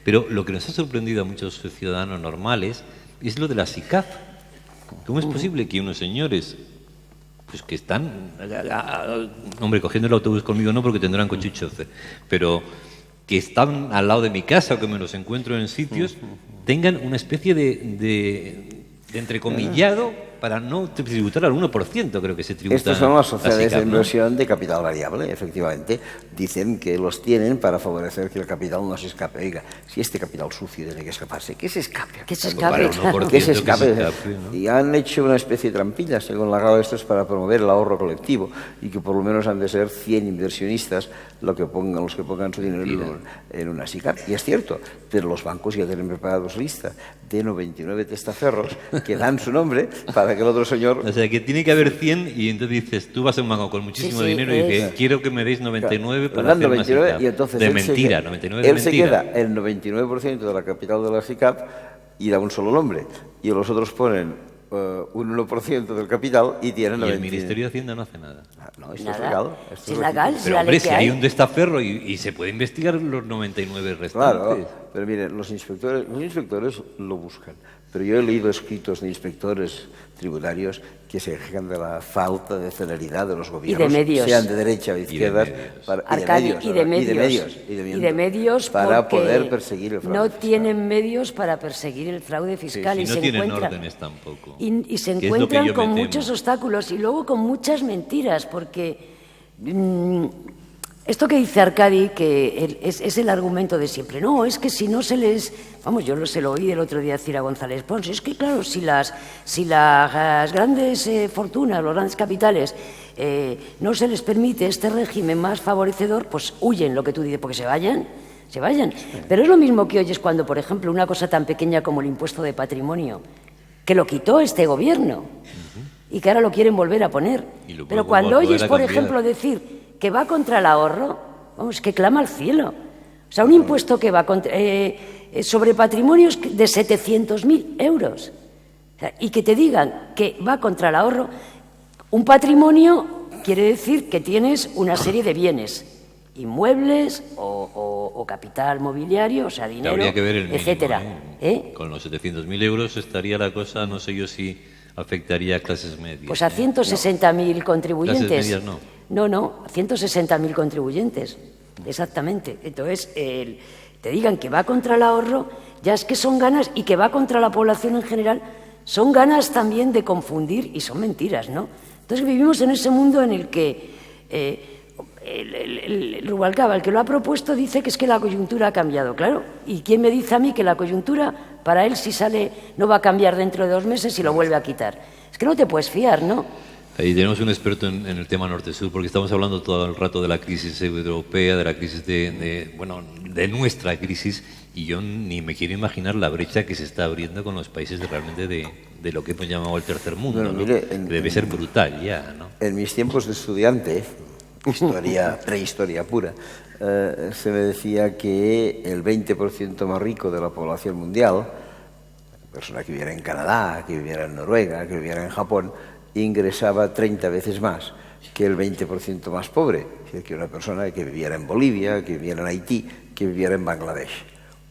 Pero lo que nos ha sorprendido a muchos ciudadanos normales es lo de la SICAF. ¿Cómo es posible que unos señores, pues que están, hombre, cogiendo el autobús conmigo no porque tendrán coche y chofer, pero que están al lado de mi casa o que me los encuentro en sitios, tengan una especie de entrecomillado para no tributar al 1%, creo que se tributa. Estas son las sociedades SICAF, de inversión de capital variable, efectivamente. Dicen que los tienen para favorecer que el capital no se escape. Oiga, si este capital sucio tiene que escaparse, que se escape. Que se escape, Para un 1%, Que se escape. ¿no? Y han hecho una especie de trampilla, según la grado esto es para promover el ahorro colectivo y que por lo menos han de ser 100 inversionistas los que pongan su dinero en una SICAF. Y es cierto, pero los bancos ya tienen preparados lista de 99 testaferros que dan su nombre para que el otro señor... O sea, que tiene que haber 100 y entonces dices, tú vas a un banco con muchísimo dinero y dices, quiero que me deis 99 para hacer 99, una SICAF. y entonces de él mentira, se, 99 de él mentira. se queda el 99% de la capital de la SICAF y da un solo nombre. Y los otros ponen un 1% del capital y tienen Y el 99%. Ministerio de Hacienda no hace nada. No, esto Nada. es legal. Si es legal, si Pero la hombre, ley si que hay un destaferro y se puede investigar los 99 restantes. Claro, pero miren, los inspectores lo buscan. Pero yo he leído escritos de inspectores tributarios que se quejan de la falta de celeridad de los gobiernos, medios. sean de derecha o de izquierdas, Arcadio, y de medios para porque poder perseguir el fraude no fiscal. tienen medios para perseguir el fraude fiscal Sí, y no se tienen encuentran órdenes tampoco. y se Que es lo que encuentran yo con me temo. muchos obstáculos y luego con muchas mentiras porque esto que dice Arcadi, que es el argumento de siempre. No, es que si no se les... Vamos, yo se lo oí el otro día decir a González Pons. Es que, claro, si las grandes fortunas, los grandes capitales, no se les permite este régimen más favorecedor, pues huyen, lo que tú dices, porque se vayan. Pero es lo mismo que oyes cuando, por ejemplo, una cosa tan pequeña como el impuesto de patrimonio, que lo quitó este gobierno. y que ahora lo quieren volver a poner. Pero cuando oyes, por ejemplo, decir que va contra el ahorro, vamos, que clama al cielo. O sea, un impuesto que va contra, sobre patrimonios de 700.000 euros. O sea, y que te digan que va contra el ahorro, un patrimonio quiere decir que tienes una serie de bienes, inmuebles o capital mobiliario, o sea, dinero, habría que ver el mínimo, etcétera. Con los 700.000 euros estaría la cosa, no sé yo si afectaría a clases medias. Pues a 160.000 contribuyentes. Clases medias no. No, a 160.000 contribuyentes, exactamente. Entonces, te digan que va contra el ahorro, ya es que son ganas, y que va contra la población en general, son ganas también de confundir, y son mentiras, ¿no? Entonces vivimos en ese mundo en el que el Rubalcaba, el que lo ha propuesto, dice que es que la coyuntura ha cambiado, claro. ¿Y quién me dice a mí que la coyuntura, para él, si sale, no va a cambiar dentro de 2 meses y lo vuelve a quitar? Es que no te puedes fiar, ¿no? Ahí tenemos un experto en el tema norte-sur, porque estamos hablando todo el rato de la crisis europea, de la crisis de nuestra crisis, y yo ni me quiero imaginar la brecha que se está abriendo con los países realmente de lo que hemos llamado el tercer mundo, Bueno, ¿no? mire, Debe ser brutal ya, ¿no? En mis tiempos de estudiante, prehistoria pura, se me decía que el 20% más rico de la población mundial, persona que viviera en Canadá, que viviera en Noruega, que viviera en Japón, ingresaba 30 veces más que el 20% más pobre, es decir, que una persona que viviera en Bolivia, que viviera en Haití, que viviera en Bangladesh.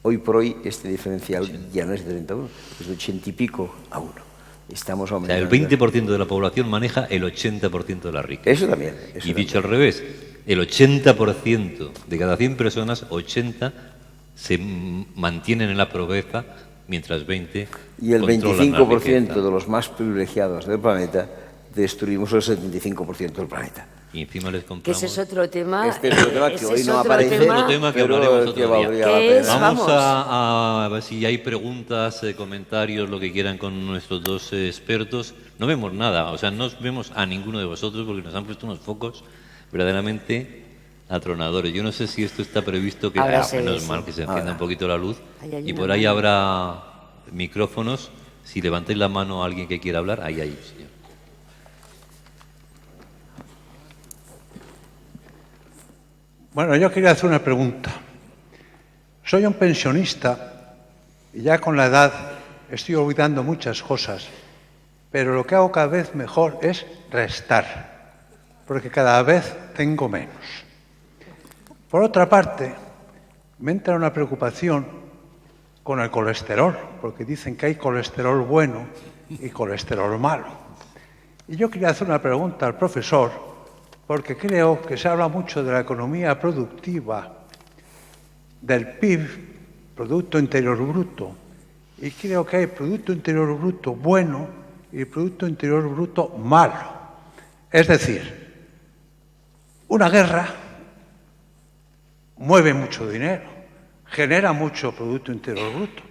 Hoy por hoy este diferencial ya no es de 30 a 1, es de 80 y pico a 1. Estamos aumentando. O sea, el 20% de la población maneja el 80% de la riqueza. Eso también. Y dicho al revés, el 80% de cada 100 personas, 80 se mantienen en la pobreza, mientras 20 y el controlan la 25% riqueza. de los más privilegiados del planeta destruimos el 75% del planeta. Y encima les Que compramos... ese es otro tema. Este es otro tema que ese hoy es no otro aparece, tema. tema que pero hablaremos otro que día. valdría la ¿Qué pena. es? Vamos Vamos. a ver si hay preguntas, comentarios, lo que quieran con nuestros dos expertos. No vemos nada, o sea, no vemos a ninguno de vosotros porque nos han puesto unos focos verdaderamente atronadores. Yo no sé si esto está previsto, que Ahora se menos ve, mal sí. que se encienda un poquito la luz. Ahí hay Y una por ahí mano. habrá micrófonos. Si levantáis la mano a alguien que quiera hablar, ahí hay, señor. Bueno, yo quería hacer una pregunta. Soy un pensionista y ya con la edad estoy olvidando muchas cosas, pero lo que hago cada vez mejor es restar, porque cada vez tengo menos. Por otra parte, me entra una preocupación con el colesterol, porque dicen que hay colesterol bueno y colesterol malo. Y yo quería hacer una pregunta al profesor, porque creo que se habla mucho de la economía productiva, del PIB, Producto Interior Bruto, y creo que hay Producto Interior Bruto bueno y Producto Interior Bruto malo. Es decir, una guerra mueve mucho dinero, genera mucho Producto Interior Bruto,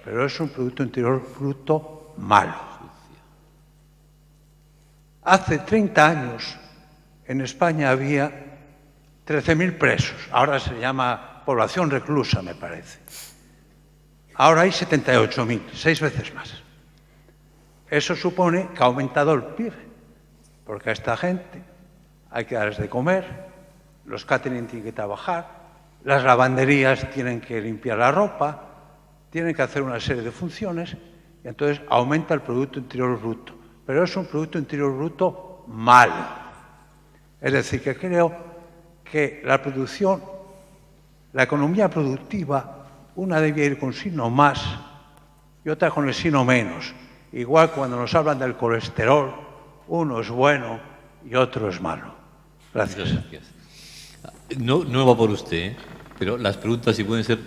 pero es un Producto Interior Bruto malo. Hace 30 años en España había 13.000 presos, ahora se llama población reclusa, me parece. Ahora hay 78.000, 6 veces más. Eso supone que ha aumentado el PIB, porque a esta gente hay que darles de comer, los catering tienen que trabajar, las lavanderías tienen que limpiar la ropa, tienen que hacer una serie de funciones, y entonces aumenta el Producto Interior Bruto. Pero es un Producto Interior Bruto malo. Es decir, que creo que la producción, la economía productiva, una debía ir con signo más y otra con el signo menos. Igual cuando nos hablan del colesterol, uno es bueno y otro es malo. Gracias. Muchas gracias. No va por usted, ¿eh? Pero las preguntas, si pueden ser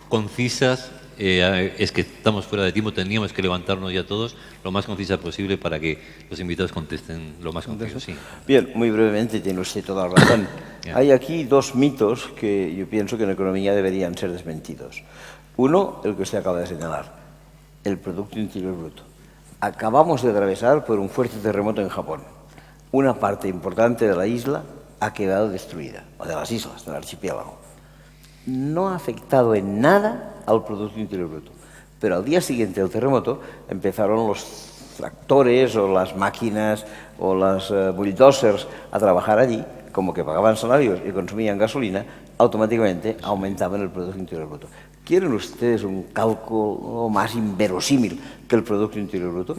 concisas, es que estamos fuera de tiempo, tendríamos que levantarnos ya todos lo más concisa posible para que los invitados contesten lo más conciso. Sí. Bien, muy brevemente, tiene usted toda la razón. Hay aquí dos mitos que yo pienso que en economía deberían ser desmentidos. Uno, el que usted acaba de señalar, el Producto Interior Bruto. Acabamos de atravesar por un fuerte terremoto en Japón. Una parte importante de la isla ha quedado destruida, o de las islas, del archipiélago. No ha afectado en nada al Producto Interior Bruto. Pero al día siguiente del terremoto empezaron los tractores o las máquinas o las bulldozers a trabajar allí, como que pagaban salarios y consumían gasolina, automáticamente aumentaban el Producto Interior Bruto. ¿Quieren ustedes un cálculo más inverosímil que el Producto Interior Bruto?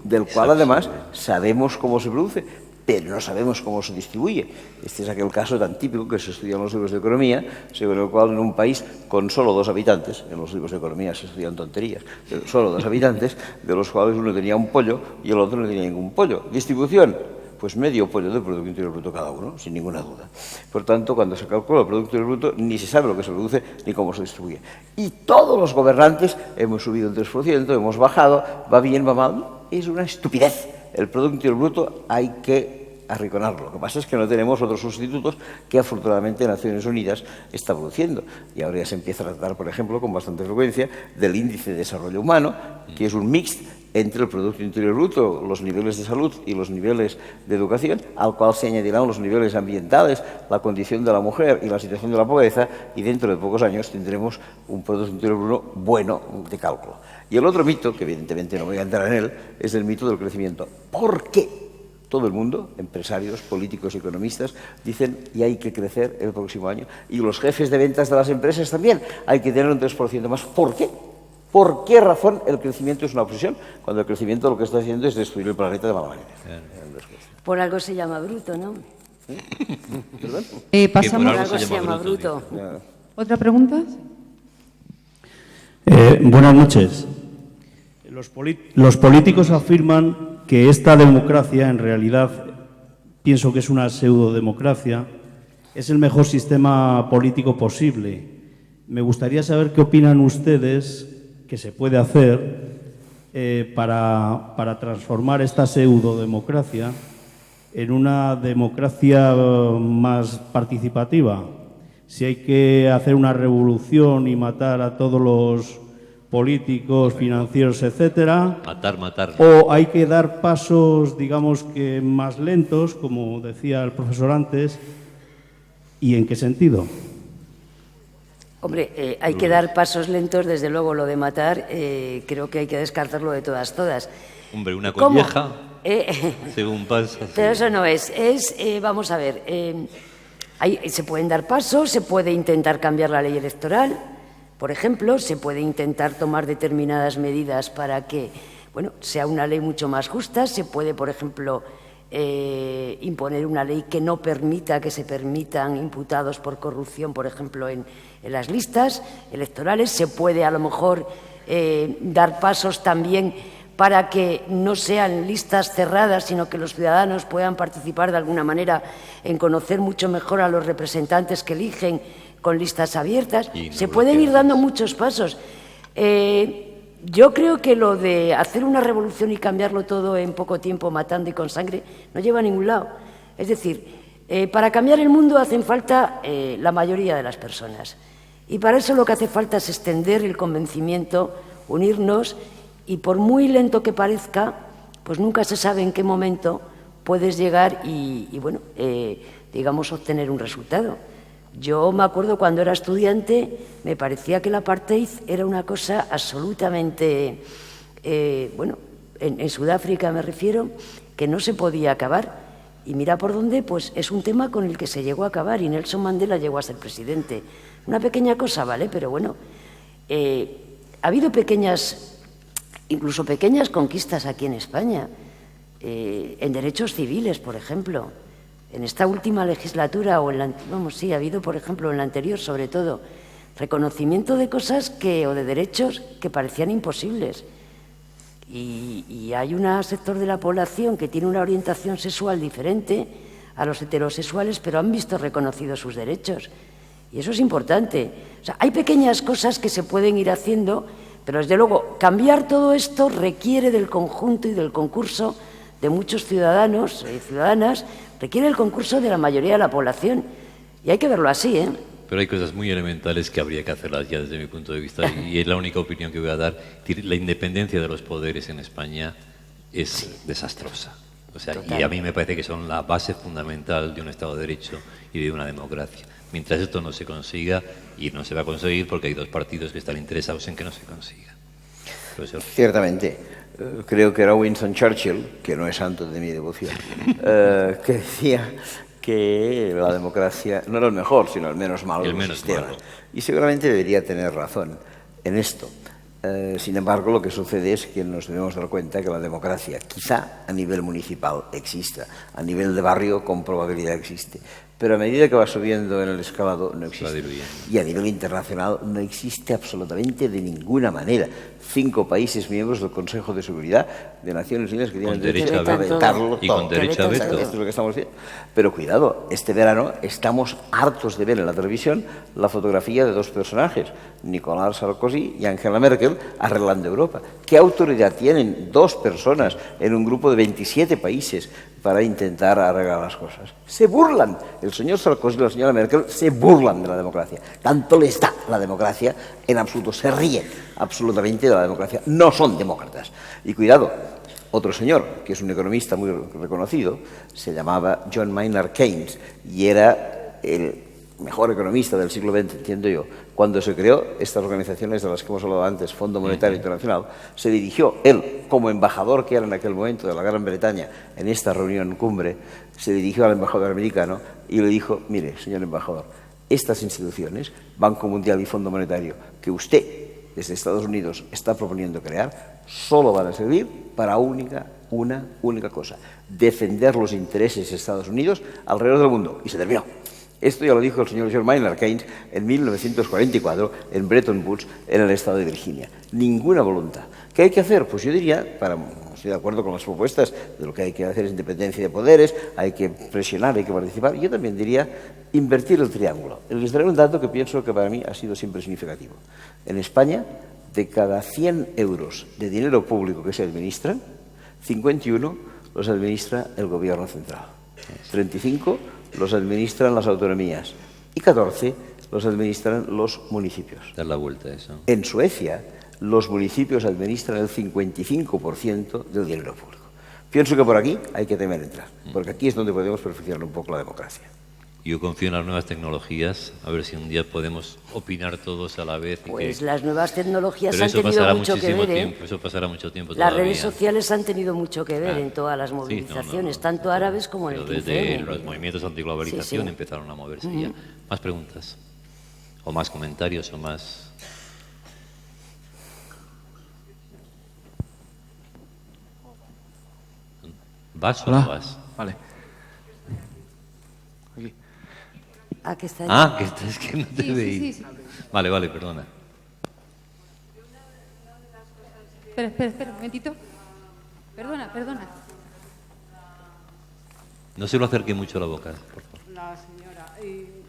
Del cual además sabemos cómo se produce, pero no sabemos cómo se distribuye. Este es aquel caso tan típico que se estudia en los libros de economía, según el cual en un país con solo 2 habitantes, en los libros de economía se estudian tonterías, pero solo 2 habitantes, de los cuales uno tenía un pollo y el otro no tenía ningún pollo. Distribución, pues medio pollo del Producto Interior Bruto cada uno, sin ninguna duda. Por tanto, cuando se calcula el Producto Interior Bruto, ni se sabe lo que se produce ni cómo se distribuye. Y todos los gobernantes hemos subido un 3%, hemos bajado, va bien, va mal, es una estupidez. El Producto Interior Bruto hay que arrinconarlo. Lo que pasa es que no tenemos otros sustitutos que afortunadamente Naciones Unidas está produciendo. Y ahora ya se empieza a tratar, por ejemplo, con bastante frecuencia, del índice de desarrollo humano, que es un mix entre el Producto Interior Bruto, los niveles de salud y los niveles de educación, al cual se añadirán los niveles ambientales, la condición de la mujer y la situación de la pobreza, y dentro de pocos años tendremos un Producto Interior Bruto bueno de cálculo. Y el otro mito, que evidentemente no voy a entrar en él, es el mito del crecimiento. ¿Por qué? Todo el mundo, empresarios, políticos, economistas, dicen y hay que crecer el próximo año. Y los jefes de ventas de las empresas también, hay que tener un 3% más. ¿Por qué? ¿Por qué razón el crecimiento es una obsesión? Cuando el crecimiento lo que está haciendo es destruir el planeta de mala manera. Por algo se llama bruto, ¿no? ¿Perdón? Por algo se llama bruto. ¿Otra pregunta? Buenas noches. Los políticos afirman que esta democracia, en realidad, pienso que es una pseudodemocracia, es el mejor sistema político posible. Me gustaría saber qué opinan ustedes que se puede hacer para transformar esta pseudodemocracia en una democracia más participativa. Si hay que hacer una revolución y matar a todos los políticos, financieros, etcétera. Matar. O hay que dar pasos, digamos que más lentos, como decía el profesor antes. ¿Y en qué sentido? Hombre, hay que dar pasos lentos, desde luego lo de matar, creo que hay que descartarlo de todas. Hombre, una colleja, según pasa. Pero eso no es, vamos a ver, se pueden dar pasos, se puede intentar cambiar la ley electoral, por ejemplo, se puede intentar tomar determinadas medidas para que, bueno, sea una ley mucho más justa, se puede, por ejemplo, imponer una ley que no permita que se permitan imputados por corrupción, por ejemplo, en las listas electorales. Se puede, a lo mejor, dar pasos también para que no sean listas cerradas, sino que los ciudadanos puedan participar de alguna manera en conocer mucho mejor a los representantes que eligen con listas abiertas. Se pueden ir dando muchos pasos. Yo creo que lo de hacer una revolución y cambiarlo todo en poco tiempo, matando y con sangre, no lleva a ningún lado. Es decir, para cambiar el mundo hacen falta la mayoría de las personas. Y para eso lo que hace falta es extender el convencimiento, unirnos, y por muy lento que parezca, pues nunca se sabe en qué momento puedes llegar y bueno, digamos, obtener un resultado. Yo me acuerdo cuando era estudiante, me parecía que el apartheid era una cosa absolutamente, bueno, en Sudáfrica me refiero, que no se podía acabar. Y mira por dónde, pues es un tema con el que se llegó a acabar y Nelson Mandela llegó a ser presidente. Una pequeña cosa, ¿vale? Pero bueno, ha habido incluso pequeñas conquistas aquí en España, en derechos civiles, por ejemplo. En esta última legislatura, o ha habido, por ejemplo, en la anterior, sobre todo, reconocimiento de cosas o de derechos que parecían imposibles. Y hay un sector de la población que tiene una orientación sexual diferente a los heterosexuales, pero han visto reconocidos sus derechos. Y eso es importante. O sea, hay pequeñas cosas que se pueden ir haciendo, pero desde luego cambiar todo esto requiere del conjunto y del concurso de muchos ciudadanos y ciudadanas, requiere el concurso de la mayoría de la población. Y hay que verlo así, ¿eh? Pero hay cosas muy elementales que habría que hacerlas ya desde mi punto de vista, y es la única opinión que voy a dar. La independencia de los poderes en España es desastrosa. O sea, y a mí me parece que son la base fundamental de un Estado de Derecho y de una democracia. Mientras esto no se consiga, y no se va a conseguir porque hay dos partidos que están interesados en que no se consiga. profesor. Ciertamente. Creo que era Winston Churchill, que no es santo de mi devoción, que decía que la democracia no era el mejor, sino el menos malo de los sistemas. Y seguramente debería tener razón en esto. Sin embargo, lo que sucede es que nos debemos dar cuenta que la democracia, quizá a nivel municipal exista, a nivel de barrio con probabilidad existe, pero a medida que va subiendo en el escalado no existe. Y a nivel internacional no existe absolutamente de ninguna manera. 5 países miembros del Consejo de Seguridad de Naciones Unidas que tienen derecho a vetarlo todo. Y con derecho a veto. Esto es lo que estamos viendo. Pero cuidado, este verano estamos hartos de ver en la televisión la fotografía de 2 personajes, Nicolas Sarkozy y Angela Merkel, arreglando Europa. ¿Qué autoridad tienen 2 personas en un grupo de 27 países para intentar arreglar las cosas? Se burlan. El señor Sarkozy y la señora Merkel se burlan de la democracia. Tanto les da la democracia, en absoluto, se ríen absolutamente de la democracia. No son demócratas. Y cuidado, otro señor, que es un economista muy reconocido, se llamaba John Maynard Keynes y era el mejor economista del siglo XX, entiendo yo. Cuando se creó estas organizaciones de las que hemos hablado antes, Fondo Monetario Internacional, se dirigió él, como embajador que era en aquel momento de la Gran Bretaña, en esta reunión cumbre, se dirigió al embajador americano y le dijo: mire, señor embajador, estas instituciones, Banco Mundial y Fondo Monetario, que usted, desde Estados Unidos, está proponiendo crear, solo van a servir para una única cosa: defender los intereses de Estados Unidos alrededor del mundo. Y se terminó. Esto ya lo dijo el señor John Maynard Keynes en 1944 en Bretton Woods, en el estado de Virginia. Ninguna voluntad. ¿Qué hay que hacer? Pues yo diría, estoy de acuerdo con las propuestas de lo que hay que hacer es independencia de poderes, hay que presionar, hay que participar. Yo también diría invertir el triángulo. Les daré un dato que pienso que para mí ha sido siempre significativo. En España, de cada 100 euros de dinero público que se administran, 51 los administra el gobierno central, 35 los administran las autonomías y 14 los administran los municipios. Dar la vuelta a eso. En Suecia, los municipios administran el 55% del dinero público. Pienso que por aquí hay que temer entrar, porque aquí es donde podemos perfeccionar un poco la democracia. Yo confío en las nuevas tecnologías, a ver si un día podemos opinar todos a la vez. Pues las nuevas tecnologías pero han tenido mucho que ver. Tiempo, eso pasará mucho tiempo Las todavía. redes sociales han tenido mucho que ver en todas las movilizaciones, tanto árabes como en el 15M. Desde los movimientos antiglobalización empezaron a moverse ya. ¿Más preguntas? ¿O más comentarios? ¿O más...? ¿Vas o no vas? Vale. Aquí. Que está ahí. Es que no te veí. Sí. Vale, perdona. Espera, un momentito. Perdona. No se lo acerque mucho a la boca, por favor. La señora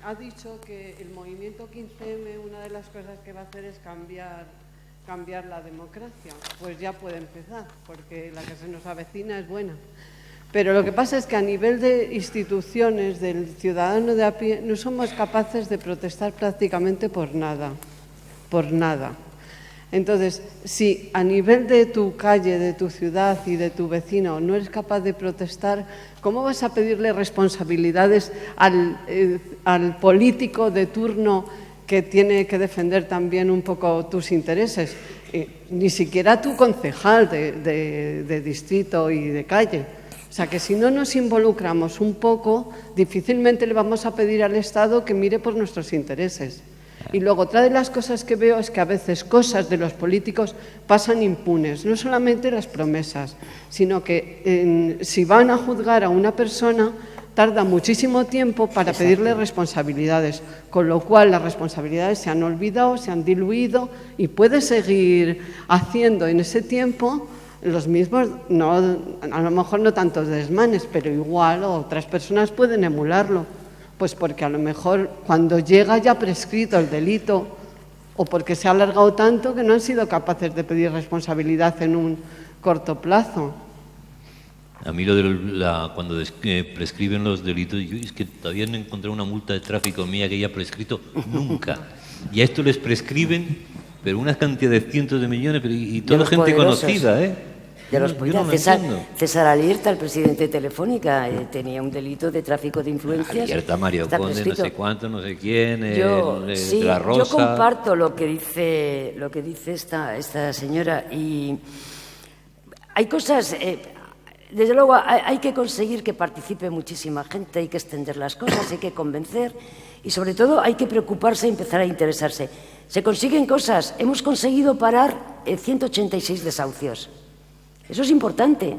ha dicho que el movimiento 15M, una de las cosas que va a hacer es cambiar la democracia. Pues ya puede empezar, porque la que se nos avecina es buena. Pero lo que pasa es que a nivel de instituciones, del ciudadano de a pie, no somos capaces de protestar prácticamente por nada. Entonces, si a nivel de tu calle, de tu ciudad y de tu vecino no eres capaz de protestar, ¿cómo vas a pedirle responsabilidades al político de turno que tiene que defender también un poco tus intereses? Ni siquiera tu concejal de distrito y de calle. O sea, que si no nos involucramos un poco, difícilmente le vamos a pedir al Estado que mire por nuestros intereses. Y luego, otra de las cosas que veo es que a veces cosas de los políticos pasan impunes, no solamente las promesas, sino que si van a juzgar a una persona, tarda muchísimo tiempo para pedirle responsabilidades, con lo cual las responsabilidades se han olvidado, se han diluido y puede seguir haciendo en ese tiempo los mismos, no, a lo mejor no tantos desmanes, pero igual otras personas pueden emularlo, pues porque a lo mejor cuando llega ya prescrito el delito o porque se ha alargado tanto que no han sido capaces de pedir responsabilidad en un corto plazo. A mí lo de cuando prescriben los delitos, yo es que todavía no encontré una multa de tráfico mía que haya prescrito nunca. Y a esto les prescriben, pero una cantidad de cientos de millones, y toda gente conocida, ¿eh? de los Yo no lo César, entiendo. César Alierta, el presidente de Telefónica, tenía un delito de tráfico de influencias. Alierta, Mario Está Conde, prescrito. no sé cuánto, no sé quién, Sí, de la Rosa. yo comparto lo que dice esta señora, y hay cosas, desde luego hay que conseguir que participe muchísima gente, hay que extender las cosas, hay que convencer y sobre todo hay que preocuparse y empezar a interesarse. Se consiguen cosas, hemos conseguido parar 186 desahucios, eso es importante.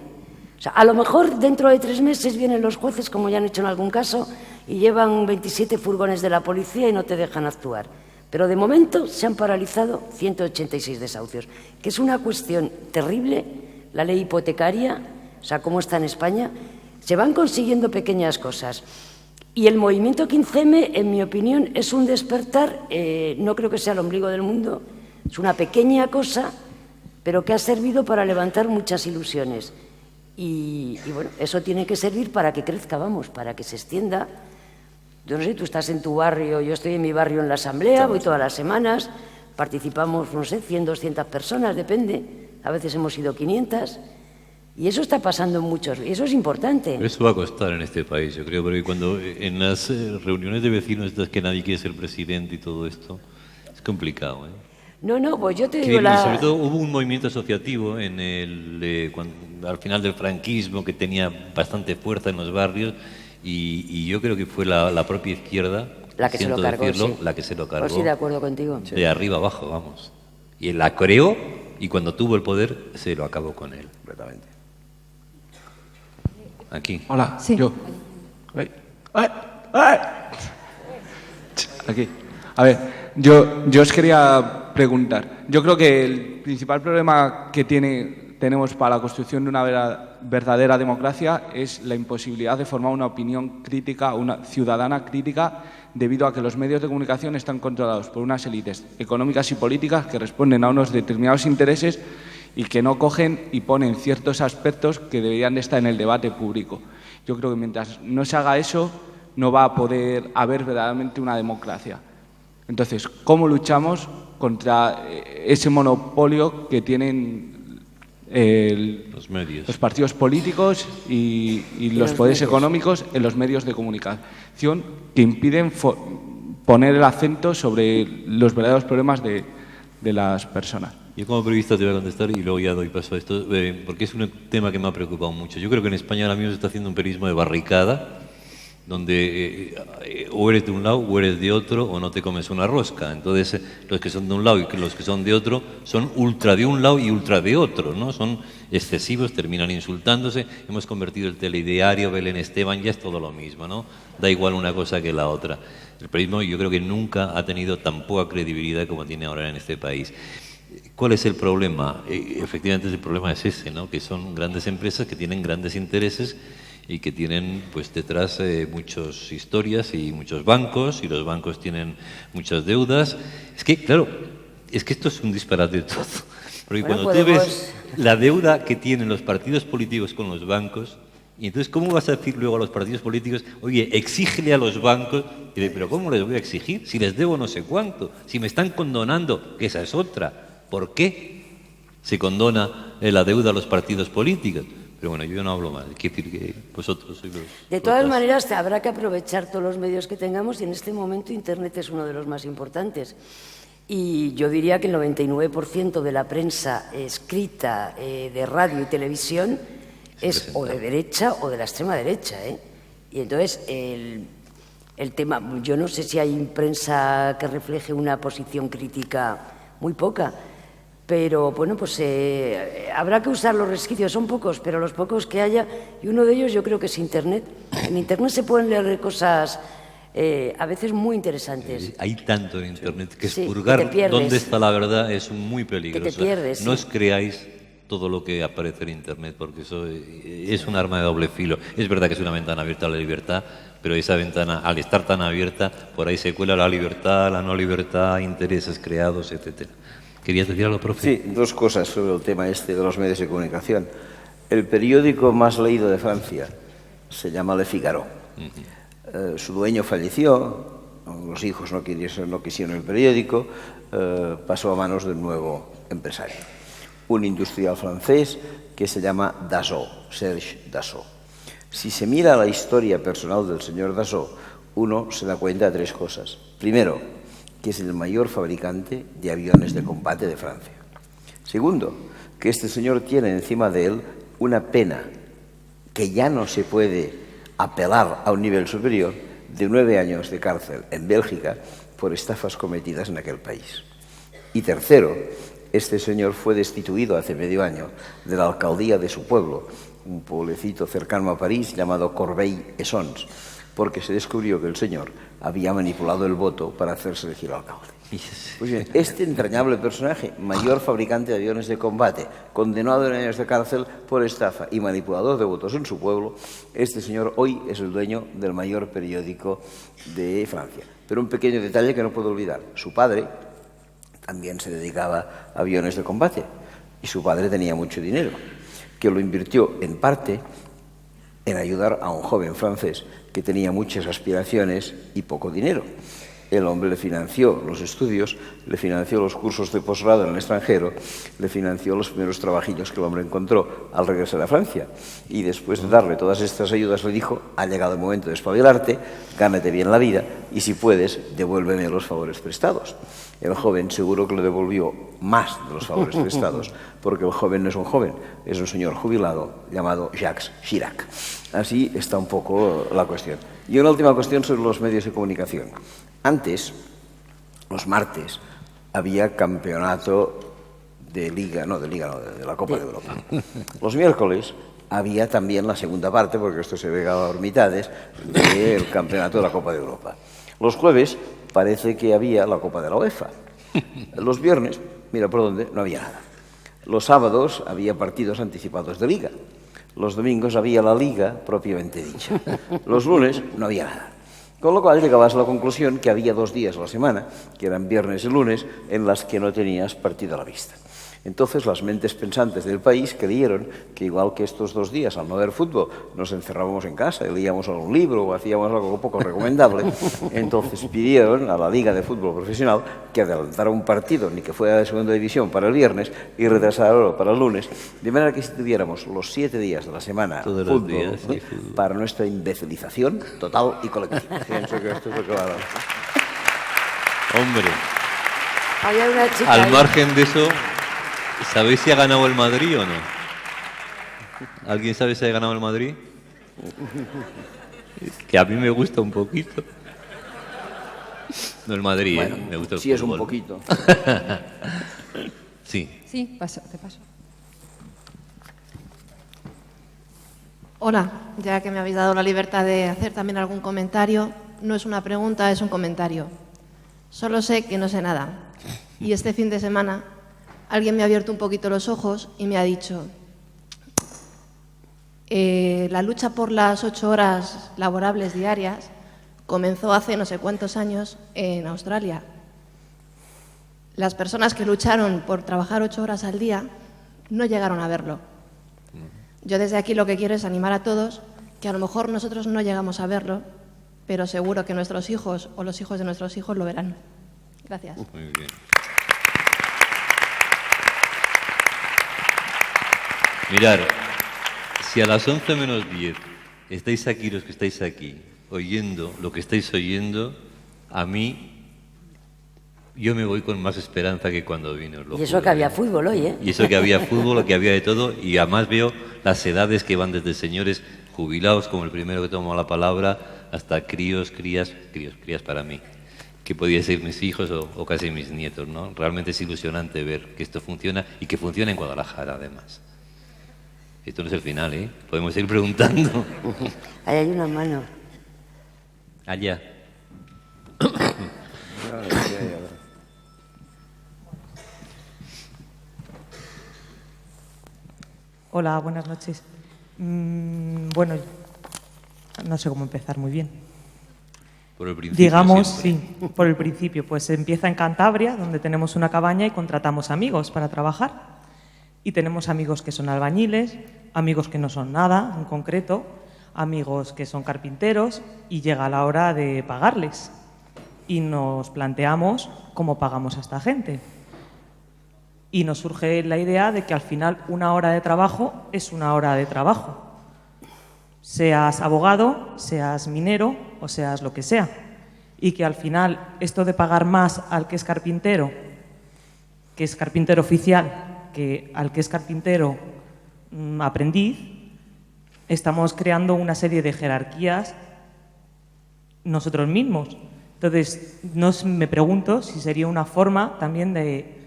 O sea, a lo mejor dentro de 3 meses vienen los jueces, como ya han hecho en algún caso, y llevan 27 furgones de la policía y no te dejan actuar. Pero de momento se han paralizado 186 desahucios, que es una cuestión terrible, la ley hipotecaria, o sea, cómo está en España. Se van consiguiendo pequeñas cosas. Y el movimiento 15M, en mi opinión, es un despertar, no creo que sea el ombligo del mundo, es una pequeña cosa, pero que ha servido para levantar muchas ilusiones. Y bueno, eso tiene que servir para que crezca, vamos, para que se extienda. Yo no sé, tú estás en tu barrio, yo estoy en mi barrio en la asamblea, voy todas las semanas, participamos, no sé, 100, 200 personas, depende, a veces hemos ido 500, y eso está pasando en muchos, y eso es importante. Pero eso va a costar en este país, yo creo, porque cuando en las reuniones de vecinos estas que nadie quiere ser presidente y todo esto, es complicado, ¿eh? No, pues yo te Que, digo sobre todo hubo un movimiento asociativo en al final del franquismo que tenía bastante fuerza en los barrios y yo creo que fue la propia izquierda, la que se lo cargó, decirlo, sí. la que se lo cargó. Pues sí, de acuerdo contigo. De arriba abajo, vamos. Y la creó y cuando tuvo el poder se lo acabó con él. Completamente. Aquí. Hola, Sí. yo. Aquí. A ver, yo os quería preguntar. Yo creo que el principal problema que tenemos para la construcción de una verdadera democracia es la imposibilidad de formar una opinión crítica, una ciudadana crítica, debido a que los medios de comunicación están controlados por unas élites económicas y políticas que responden a unos determinados intereses y que no cogen y ponen ciertos aspectos que deberían de estar en el debate público. Yo creo que mientras no se haga eso, no va a poder haber verdaderamente una democracia. Entonces, ¿cómo luchamos contra ese monopolio que tienen los partidos políticos y los poderes económicos en los medios de comunicación que impiden poner el acento sobre los verdaderos problemas de las personas? Yo como periodista te voy a contestar y luego ya doy paso a esto, porque es un tema que me ha preocupado mucho. Yo creo que en España ahora mismo se está haciendo un periodismo de barricada, donde o eres de un lado o eres de otro o no te comes una rosca. Entonces los que son de un lado y los que son de otro son ultra de un lado y ultra de otro, ¿no? Son excesivos, terminan insultándose. Hemos convertido el telediario, Belén Esteban, ya es todo lo mismo, ¿no? Da igual una cosa que la otra. El periodismo yo creo que nunca ha tenido tan poca credibilidad como tiene ahora en este país. ¿Cuál es el problema? Efectivamente el problema es ese, ¿no? Que son grandes empresas que tienen grandes intereses y que tienen pues detrás muchas historias y muchos bancos, y los bancos tienen muchas deudas. Es que, claro, es que esto es un disparate todo. Porque Bueno, cuando tú ves la deuda que tienen los partidos políticos con los bancos, y entonces, ¿cómo vas a decir luego a los partidos políticos, oye, exígele a los bancos? Y dice, pero ¿cómo les voy a exigir? Si les debo no sé cuánto, si me están condonando, que esa es otra. ¿Por qué se condona la deuda a los partidos políticos? Pero bueno, yo no hablo más. Quiero decir que vosotros sois los... De todas maneras, habrá que aprovechar todos los medios que tengamos y en este momento Internet es uno de los más importantes. Y yo diría que el 99% de la prensa escrita de radio y televisión es o de derecha o de la extrema derecha, ¿eh? Y entonces el tema, yo no sé si hay prensa que refleje una posición crítica, muy poca. Pero bueno, pues habrá que usar los resquicios, son pocos, pero los pocos que haya, y uno de ellos yo creo que es Internet. En Internet se pueden leer cosas a veces muy interesantes. Hay tanto en Internet que Sí, expurgar que te pierdes. dónde está la verdad es muy peligroso. Que te pierdes, No sí. os creáis todo lo que aparece en Internet, porque eso es un arma de doble filo. Es verdad que es una ventana abierta a la libertad, pero esa ventana, al estar tan abierta, por ahí se cuela la libertad, la no libertad, intereses creados, etcétera. ¿Querías decir algo, profe? Sí, dos cosas sobre el tema este de los medios de comunicación. El periódico más leído de Francia se llama Le Figaro. Su dueño falleció, los hijos no quisieron el periódico, pasó a manos del nuevo empresario. Un industrial francés que se llama Dassault, Serge Dassault. Si se mira la historia personal del señor Dassault, uno se da cuenta de tres cosas. Primero, que es el mayor fabricante de aviones de combate de Francia. Segundo, que este señor tiene encima de él una pena que ya no se puede apelar a un nivel superior de 9 años de cárcel en Bélgica por estafas cometidas en aquel país. Y tercero, este señor fue destituido hace medio año de la alcaldía de su pueblo, un pueblecito cercano a París llamado Corbeil-Essonnes, porque se descubrió que el señor había manipulado el voto para hacerse elegir alcalde. Pues bien, este entrañable personaje, mayor fabricante de aviones de combate, condenado a 9 años de cárcel por estafa y manipulador de votos en su pueblo, este señor hoy es el dueño del mayor periódico de Francia. Pero un pequeño detalle que no puedo olvidar. Su padre también se dedicaba a aviones de combate y su padre tenía mucho dinero, que lo invirtió en parte en ayudar a un joven francés que tenía muchas aspiraciones y poco dinero. El hombre le financió los estudios, le financió los cursos de posgrado en el extranjero, le financió los primeros trabajillos que el hombre encontró al regresar a Francia. Y después de darle todas estas ayudas le dijo: ha llegado el momento de espabilarte, gánate bien la vida y si puedes, devuélveme los favores prestados. El joven seguro que le devolvió más de los favores prestados, porque el joven no es un joven, es un señor jubilado llamado Jacques Chirac. Así está un poco la cuestión. Y una última cuestión sobre los medios de comunicación. Antes, los martes, había campeonato de la Copa de Europa. Los miércoles había también la segunda parte, porque esto se ve a mitades, del campeonato de la Copa de Europa. Los jueves parece que había la Copa de la UEFA. Los viernes, mira por dónde, no había nada. Los sábados había partidos anticipados de Liga. Los domingos había la Liga propiamente dicha. Los lunes no había nada. Con lo cual llegabas a la conclusión que había 2 días a la semana, que eran viernes y lunes, en las que no tenías partido a la vista. Entonces las mentes pensantes del país creyeron que igual que estos 2 días, al no haber fútbol, nos encerrábamos en casa y leíamos algún libro o hacíamos algo poco recomendable, entonces pidieron a la Liga de Fútbol Profesional que adelantara un partido, ni que fuera de segunda división, para el viernes y retrasara para el lunes, de manera que si tuviéramos los 7 días de la semana fútbol, para nuestra imbecilización total y colectiva. Pienso que esto es lo que va a dar. Hombre, Había una chica al ahí. margen de eso, ¿sabéis si ha ganado el Madrid o no? ¿Alguien sabe si ha ganado el Madrid? Que a mí me gusta un poquito. No el Madrid, Bueno, me gusta el sí es fútbol. un poquito. Sí. Sí, te paso. Hola, ya que me habéis dado la libertad de hacer también algún comentario, no es una pregunta, es un comentario. Solo sé que no sé nada. Y este fin de semana alguien me ha abierto un poquito los ojos y me ha dicho: la lucha por las 8 horas laborables diarias comenzó hace no sé cuántos años en Australia. Las personas que lucharon por trabajar 8 horas al día no llegaron a verlo. Yo desde aquí lo que quiero es animar a todos, que a lo mejor nosotros no llegamos a verlo, pero seguro que nuestros hijos o los hijos de nuestros hijos lo verán. Gracias. Muy bien. Mirad, si a las 11 menos 10 estáis aquí los que estáis aquí, oyendo lo que estáis oyendo, a mí, yo me voy con más esperanza que cuando vine. Y eso que había fútbol hoy, ¿eh? Y eso que había fútbol, que había de todo, y además veo las edades que van desde señores jubilados, como el primero que tomó la palabra, hasta crías para mí, que podían ser mis hijos o casi mis nietos, ¿no? Realmente es ilusionante ver que esto funciona y que funciona en Guadalajara, además. Esto no es el final, ¿eh? Podemos ir preguntando. Ahí hay una mano. Allá. Hola, buenas noches. Bueno, no sé cómo empezar muy bien. Por el principio. Digamos, siempre. sí, por el principio. Pues empieza en Cantabria, donde tenemos una cabaña y contratamos amigos para trabajar. Y tenemos amigos que son albañiles, amigos que no son nada en concreto, amigos que son carpinteros, y llega la hora de pagarles. Y nos planteamos cómo pagamos a esta gente. Y nos surge la idea de que al final una hora de trabajo es una hora de trabajo. Seas abogado, seas minero o seas lo que sea. Y que al final esto de pagar más al que es carpintero oficial, que al que es carpintero aprendiz, estamos creando una serie de jerarquías nosotros mismos. Entonces, me pregunto si sería una forma también de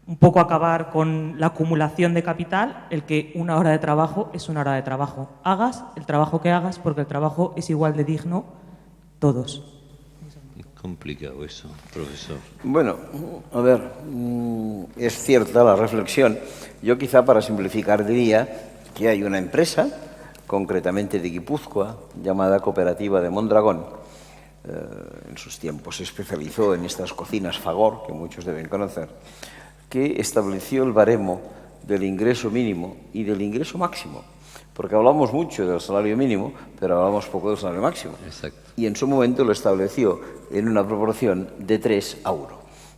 un poco acabar con la acumulación de capital, el que una hora de trabajo es una hora de trabajo. Hagas el trabajo que hagas, porque el trabajo es igual de digno todos. Complicado eso, profesor. Bueno, a ver, es cierta la reflexión. Yo quizá para simplificar diría que hay una empresa, concretamente de Guipúzcoa, llamada Cooperativa de Mondragón. En sus tiempos se especializó en estas cocinas Fagor, que muchos deben conocer, que estableció el baremo del ingreso mínimo y del ingreso máximo. Porque hablamos mucho del salario mínimo, pero hablamos poco del salario máximo. Exacto. Y en su momento lo estableció en una proporción de 3 a 1.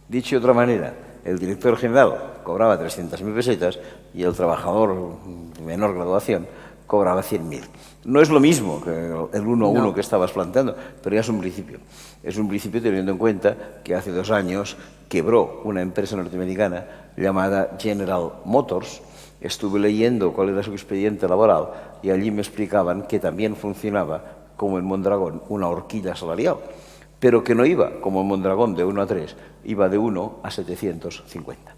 Dicho de otra manera, el director general cobraba 300.000 pesetas y el trabajador de menor graduación cobraba 100.000. No es lo mismo que el 1 a 1 que estabas planteando, pero ya es un principio. Es un principio teniendo en cuenta que hace 2 años quebró una empresa norteamericana llamada General Motors. Estuve leyendo cuál era su expediente laboral y allí me explicaban que también funcionaba como en Mondragón una horquilla salarial, pero que no iba como en Mondragón de 1 a 3, iba de 1 a 750.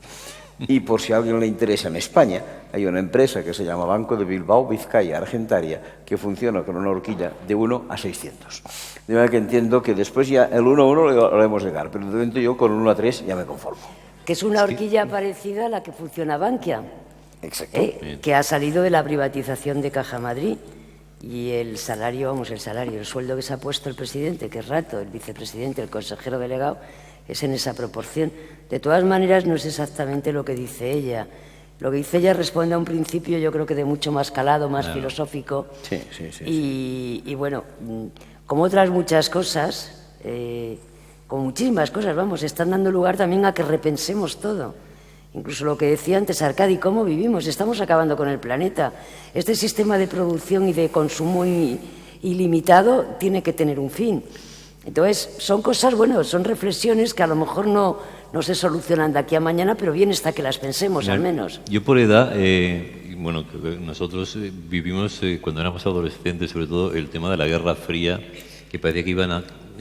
Y por si a alguien le interesa, en España hay una empresa que se llama Banco de Bilbao, Vizcaya, Argentaria, que funciona con una horquilla de 1 a 600. De manera que entiendo que después ya el 1 a 1 lo haremos llegar, pero de momento yo con el 1 a 3 ya me conformo. Que es una horquilla parecida a la que funciona Bankia. Exacto. Que ha salido de la privatización de Caja Madrid. Y el salario, el sueldo que se ha puesto el presidente, que es rato, el vicepresidente, el consejero delegado, es en esa proporción. De todas maneras, no es exactamente lo que dice ella. Lo que dice ella responde a un principio, yo creo que de mucho más calado, más filosófico. Sí. Y bueno, como otras muchas cosas, como muchísimas cosas, vamos, están dando lugar también a que repensemos todo. Incluso lo que decía antes Arcadi, cómo vivimos, estamos acabando con el planeta. Este sistema de producción y de consumo ilimitado tiene que tener un fin. Entonces, son cosas, bueno, son reflexiones que a lo mejor no se solucionan de aquí a mañana, pero bien está que las pensemos, al menos. Yo por edad, bueno, nosotros vivimos cuando éramos adolescentes, sobre todo el tema de la Guerra Fría, que parecía que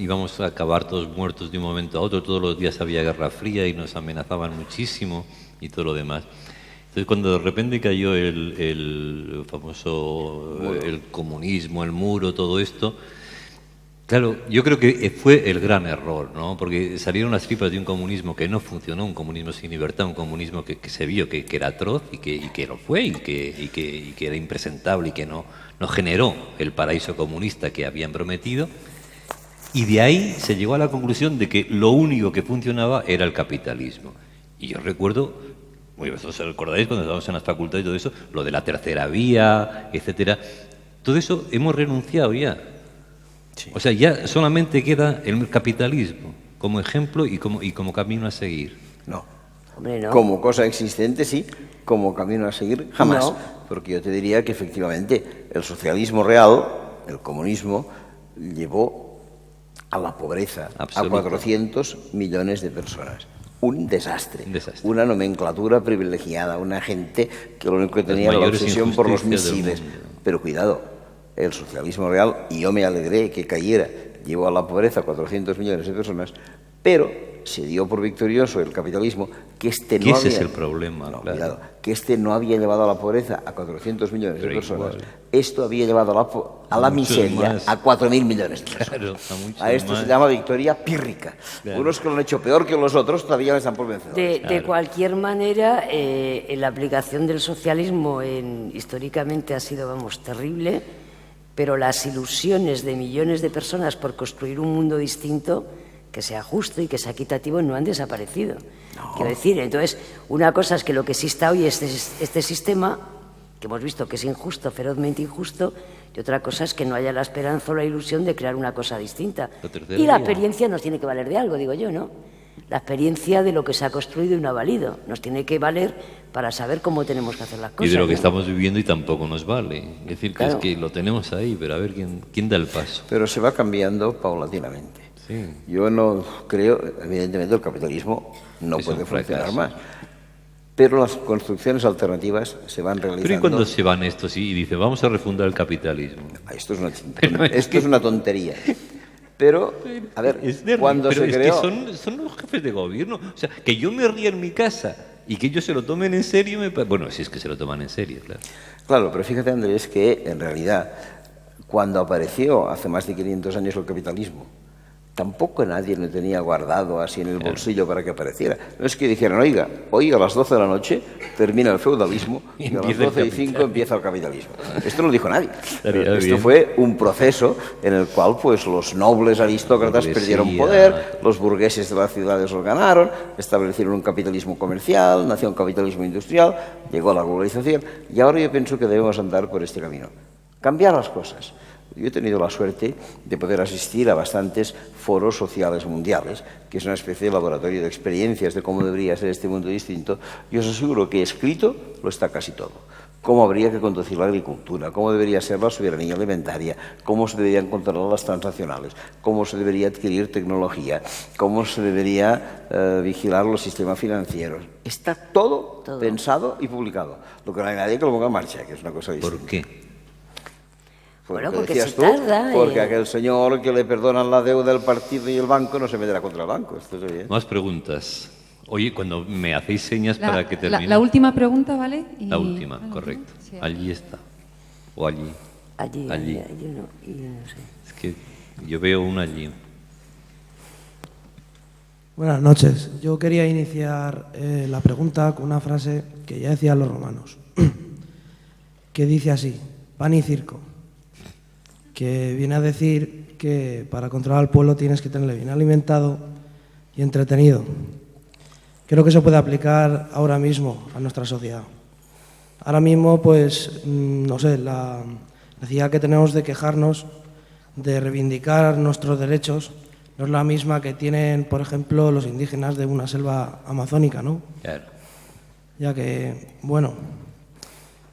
íbamos a acabar todos muertos de un momento a otro, todos los días había Guerra Fría y nos amenazaban muchísimo y todo lo demás. Entonces, cuando de repente cayó el famoso el comunismo, el muro, todo esto, claro, yo creo que fue el gran error, ¿no? Porque salieron las tripas de un comunismo que no funcionó, un comunismo sin libertad, un comunismo que se vio que era atroz y que lo fue y que era impresentable y que no generó el paraíso comunista que habían prometido. Y de ahí se llegó a la conclusión de que lo único que funcionaba era el capitalismo. Y yo recuerdo, vosotros recordáis cuando estábamos en las facultades y todo eso, lo de la tercera vía, etcétera. Todo eso hemos renunciado ya. Sí. O sea, ya solamente queda el capitalismo como ejemplo y como camino a seguir. No. Hombre, no. Como cosa existente, sí. Como camino a seguir, jamás. No. Porque yo te diría que efectivamente el socialismo real, el comunismo, llevó a la pobreza a 400 millones de personas. Un desastre. Una nomenclatura privilegiada, una gente que lo único que tenía era la obsesión por los misiles. Pero cuidado, el socialismo real, y yo me alegré que cayera, llevó a la pobreza a 400 millones de personas, pero se dio por victorioso el capitalismo, que ese es el problema, no, claro. Cuidado, que no había llevado a la pobreza a 400 millones de personas, esto había llevado a la miseria a 4.000 millones de personas. Claro, a esto se llama victoria pírrica. Claro. Unos que lo han hecho peor que los otros todavía les están por vencedores. De cualquier manera, la aplicación del socialismo históricamente ha sido, vamos, terrible, pero las ilusiones de millones de personas por construir un mundo distinto que sea justo y que sea equitativo no han desaparecido. No. Quiero decir, entonces, una cosa es que lo que exista hoy es este sistema, que hemos visto que es injusto, ferozmente injusto, y otra cosa es que no haya la esperanza o la ilusión de crear una cosa distinta. Y la experiencia nos tiene que valer de algo, digo yo, ¿no? la experiencia de lo que se ha construido y no ha valido. Nos tiene que valer para saber cómo tenemos que hacer las cosas. Y de lo que ¿no? estamos viviendo y tampoco nos vale. Es decir, que Claro. es que lo tenemos ahí, pero a ver quién da el paso. Pero se va cambiando paulatinamente. Sí. Yo no creo, evidentemente el capitalismo no Es puede un funcionar fracaso. más, pero las construcciones alternativas se van realizando. Pero ¿y cuando se van estos y dicen, vamos a refundar el capitalismo? Esto es una tontería. Pero, a ver, cuando pero se es creó... que son los jefes de gobierno. O sea, que yo me ría en mi casa y que ellos se lo tomen en serio, bueno, si es que se lo toman en serio, claro. Claro, pero fíjate, Andrés, que en realidad, cuando apareció hace más de 500 años el capitalismo, tampoco nadie lo tenía guardado así en el bolsillo para que apareciera. No es que dijeran, oiga, hoy a las 12 de la noche termina el feudalismo y a las Empieza el 12 y 5 capital. empieza el capitalismo. Esto no lo dijo nadie. Estaría Esto bien. fue un proceso en el cual pues los nobles aristócratas Burguesía. perdieron poder, los burgueses de las ciudades lo ganaron, establecieron un capitalismo comercial, nació un capitalismo industrial, llegó la globalización y ahora yo pienso que debemos andar por este camino. Cambiar las cosas. Yo he tenido la suerte de poder asistir a bastantes foros sociales mundiales, que es una especie de laboratorio de experiencias de cómo debería ser este mundo distinto, y os aseguro que escrito lo está casi todo. Cómo habría que conducir la agricultura, cómo debería ser la soberanía alimentaria, cómo se deberían controlar las transnacionales, cómo se debería adquirir tecnología, cómo se debería vigilar los sistemas financieros. Está todo pensado y publicado. Lo que no hay nadie que lo ponga en marcha, que es una cosa distinta. ¿Por qué? Bueno, porque decías se tú, tarda. porque aquel señor que le perdonan la deuda del partido y el banco no se meterá contra el banco. Esto es evidente. Más preguntas. Oye, cuando me hacéis señas para que termine. La última pregunta, ¿vale? Y- La última, correcto. Sí. Allí está. O allí. Allí no, y yo no sé. Es que yo veo una allí. Buenas noches. Yo quería iniciar la pregunta con una frase que ya decían los romanos, que dice así, pan y circo, que viene a decir que para controlar al pueblo tienes que tenerle bien alimentado y entretenido. Creo que se puede aplicar ahora mismo a nuestra sociedad. Ahora mismo, pues, no sé, la necesidad que tenemos de quejarnos, de reivindicar nuestros derechos, no es la misma que tienen, por ejemplo, los indígenas de una selva amazónica, ¿no? Claro. Ya que, bueno,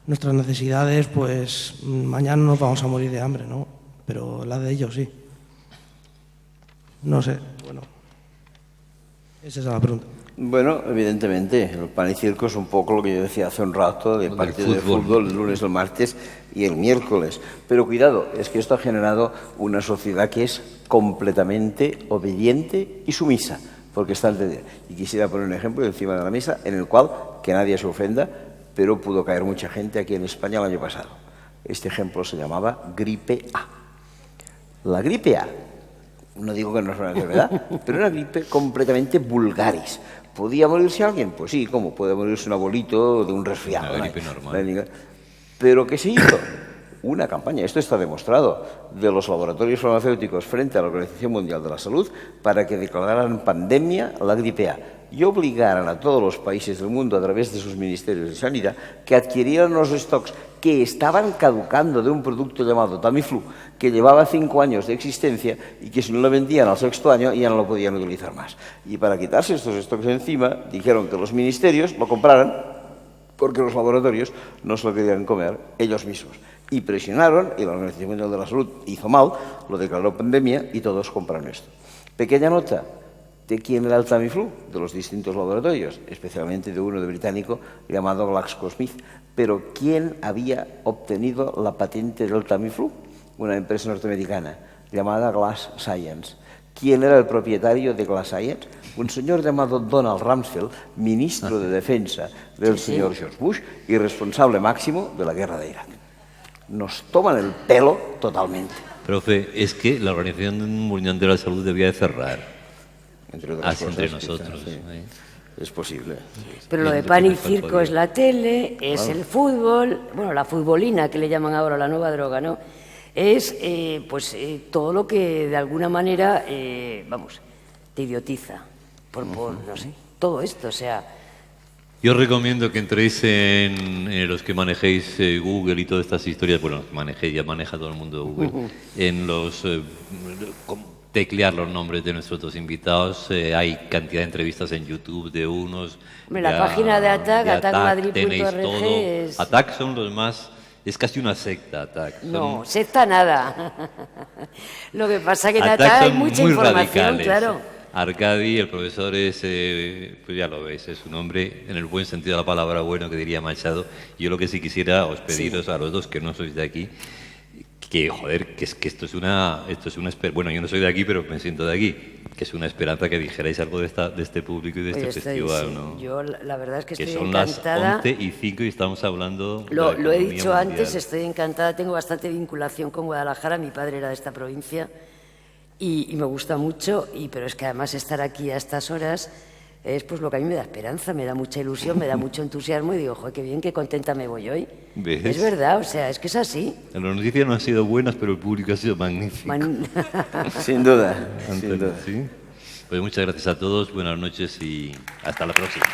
nuestras necesidades, pues, mañana nos vamos a morir de hambre, ¿no? Pero la de ellos sí. No sé, bueno, esa es la pregunta. Bueno, evidentemente, el pan y circo es un poco lo que yo decía hace un rato del partido de fútbol el lunes, el martes y el miércoles. Pero cuidado, es que esto ha generado una sociedad que es completamente obediente y sumisa, porque está entendida. Y quisiera poner un ejemplo encima de la mesa en el cual, que nadie se ofenda, pero pudo caer mucha gente aquí en España el año pasado. Este ejemplo se llamaba gripe A. La gripe A, no digo que no es una enfermedad, pero una gripe completamente vulgaris. ¿Podía morirse alguien? Pues sí, ¿cómo? Puede morirse un abuelito de un resfriado. Una gripe normal. Pero ¿qué se hizo? Una campaña, esto está demostrado, de los laboratorios farmacéuticos frente a la Organización Mundial de la Salud para que declararan pandemia la gripe A y obligaran a todos los países del mundo a través de sus ministerios de sanidad que adquirieran los stocks que estaban caducando de un producto llamado Tamiflu, que llevaba 5 años de existencia y que si no lo vendían al 6º año ya no lo podían utilizar más. Y para quitarse estos stocks encima, dijeron que los ministerios lo compraran porque los laboratorios no se lo querían comer ellos mismos. Y presionaron, y la Organización Mundial de la Salud hizo mal, lo declaró pandemia y todos compraron esto. Pequeña nota, ¿de quién era el Tamiflu? De los distintos laboratorios, especialmente de uno de británico llamado GlaxoSmith. Pero ¿quién había obtenido la patente del Tamiflu? Una empresa norteamericana llamada Glass Science. ¿Quién era el propietario de Glass Science? Un señor llamado Donald Rumsfeld, ministro de Defensa del señor George Bush y responsable máximo de la guerra de Irak. Nos toman el pelo totalmente. Profe, es que la Organización Mundial de la Salud debía de cerrar. Entre otras cosas, entre quizás, nosotros. sí. Es posible. Pero lo de pan y circo es la tele, es el fútbol, bueno, la futbolina que le llaman ahora la nueva droga, ¿no? Es todo lo que de alguna manera, te idiotiza, por no sé, todo esto, o sea... Yo os recomiendo que entréis en los que manejéis Google y todas estas historias, bueno, ya maneja todo el mundo Google, en los teclear los nombres de nuestros dos invitados. Hay cantidad de entrevistas en YouTube de unos. Hombre, la página de ATAC, tenéis atacmadrid.org, todo. es... ATAC son los más... Es casi una secta, ATAC. No, secta nada. Lo que pasa es que en ATAC hay mucha información, radicales. claro. Arcadi, el profesor es, pues ya lo veis, es un hombre en el buen sentido de la palabra, bueno, que diría Machado. Yo lo que sí quisiera os pediros a los dos que no sois de aquí, que joder, que esto es una bueno, yo no soy de aquí, pero me siento de aquí, que es una esperanza que dijerais algo de este público y de este festival, sí. ¿no? Yo la verdad es que estoy son encantada. las 11:05 y estamos hablando de Lo he economía dicho mundial. antes, estoy encantada, tengo bastante vinculación con Guadalajara, mi padre era de esta provincia y me gusta mucho, pero es que además estar aquí a estas horas es pues lo que a mí me da esperanza, me da mucha ilusión, me da mucho entusiasmo y digo, joder, qué bien, qué contenta me voy hoy. ¿Ves? Es verdad, o sea, es que es así. Las noticias no han sido buenas, pero el público ha sido magnífico. Sin duda, sin duda. ¿Sí? Pues muchas gracias a todos, buenas noches y hasta la próxima.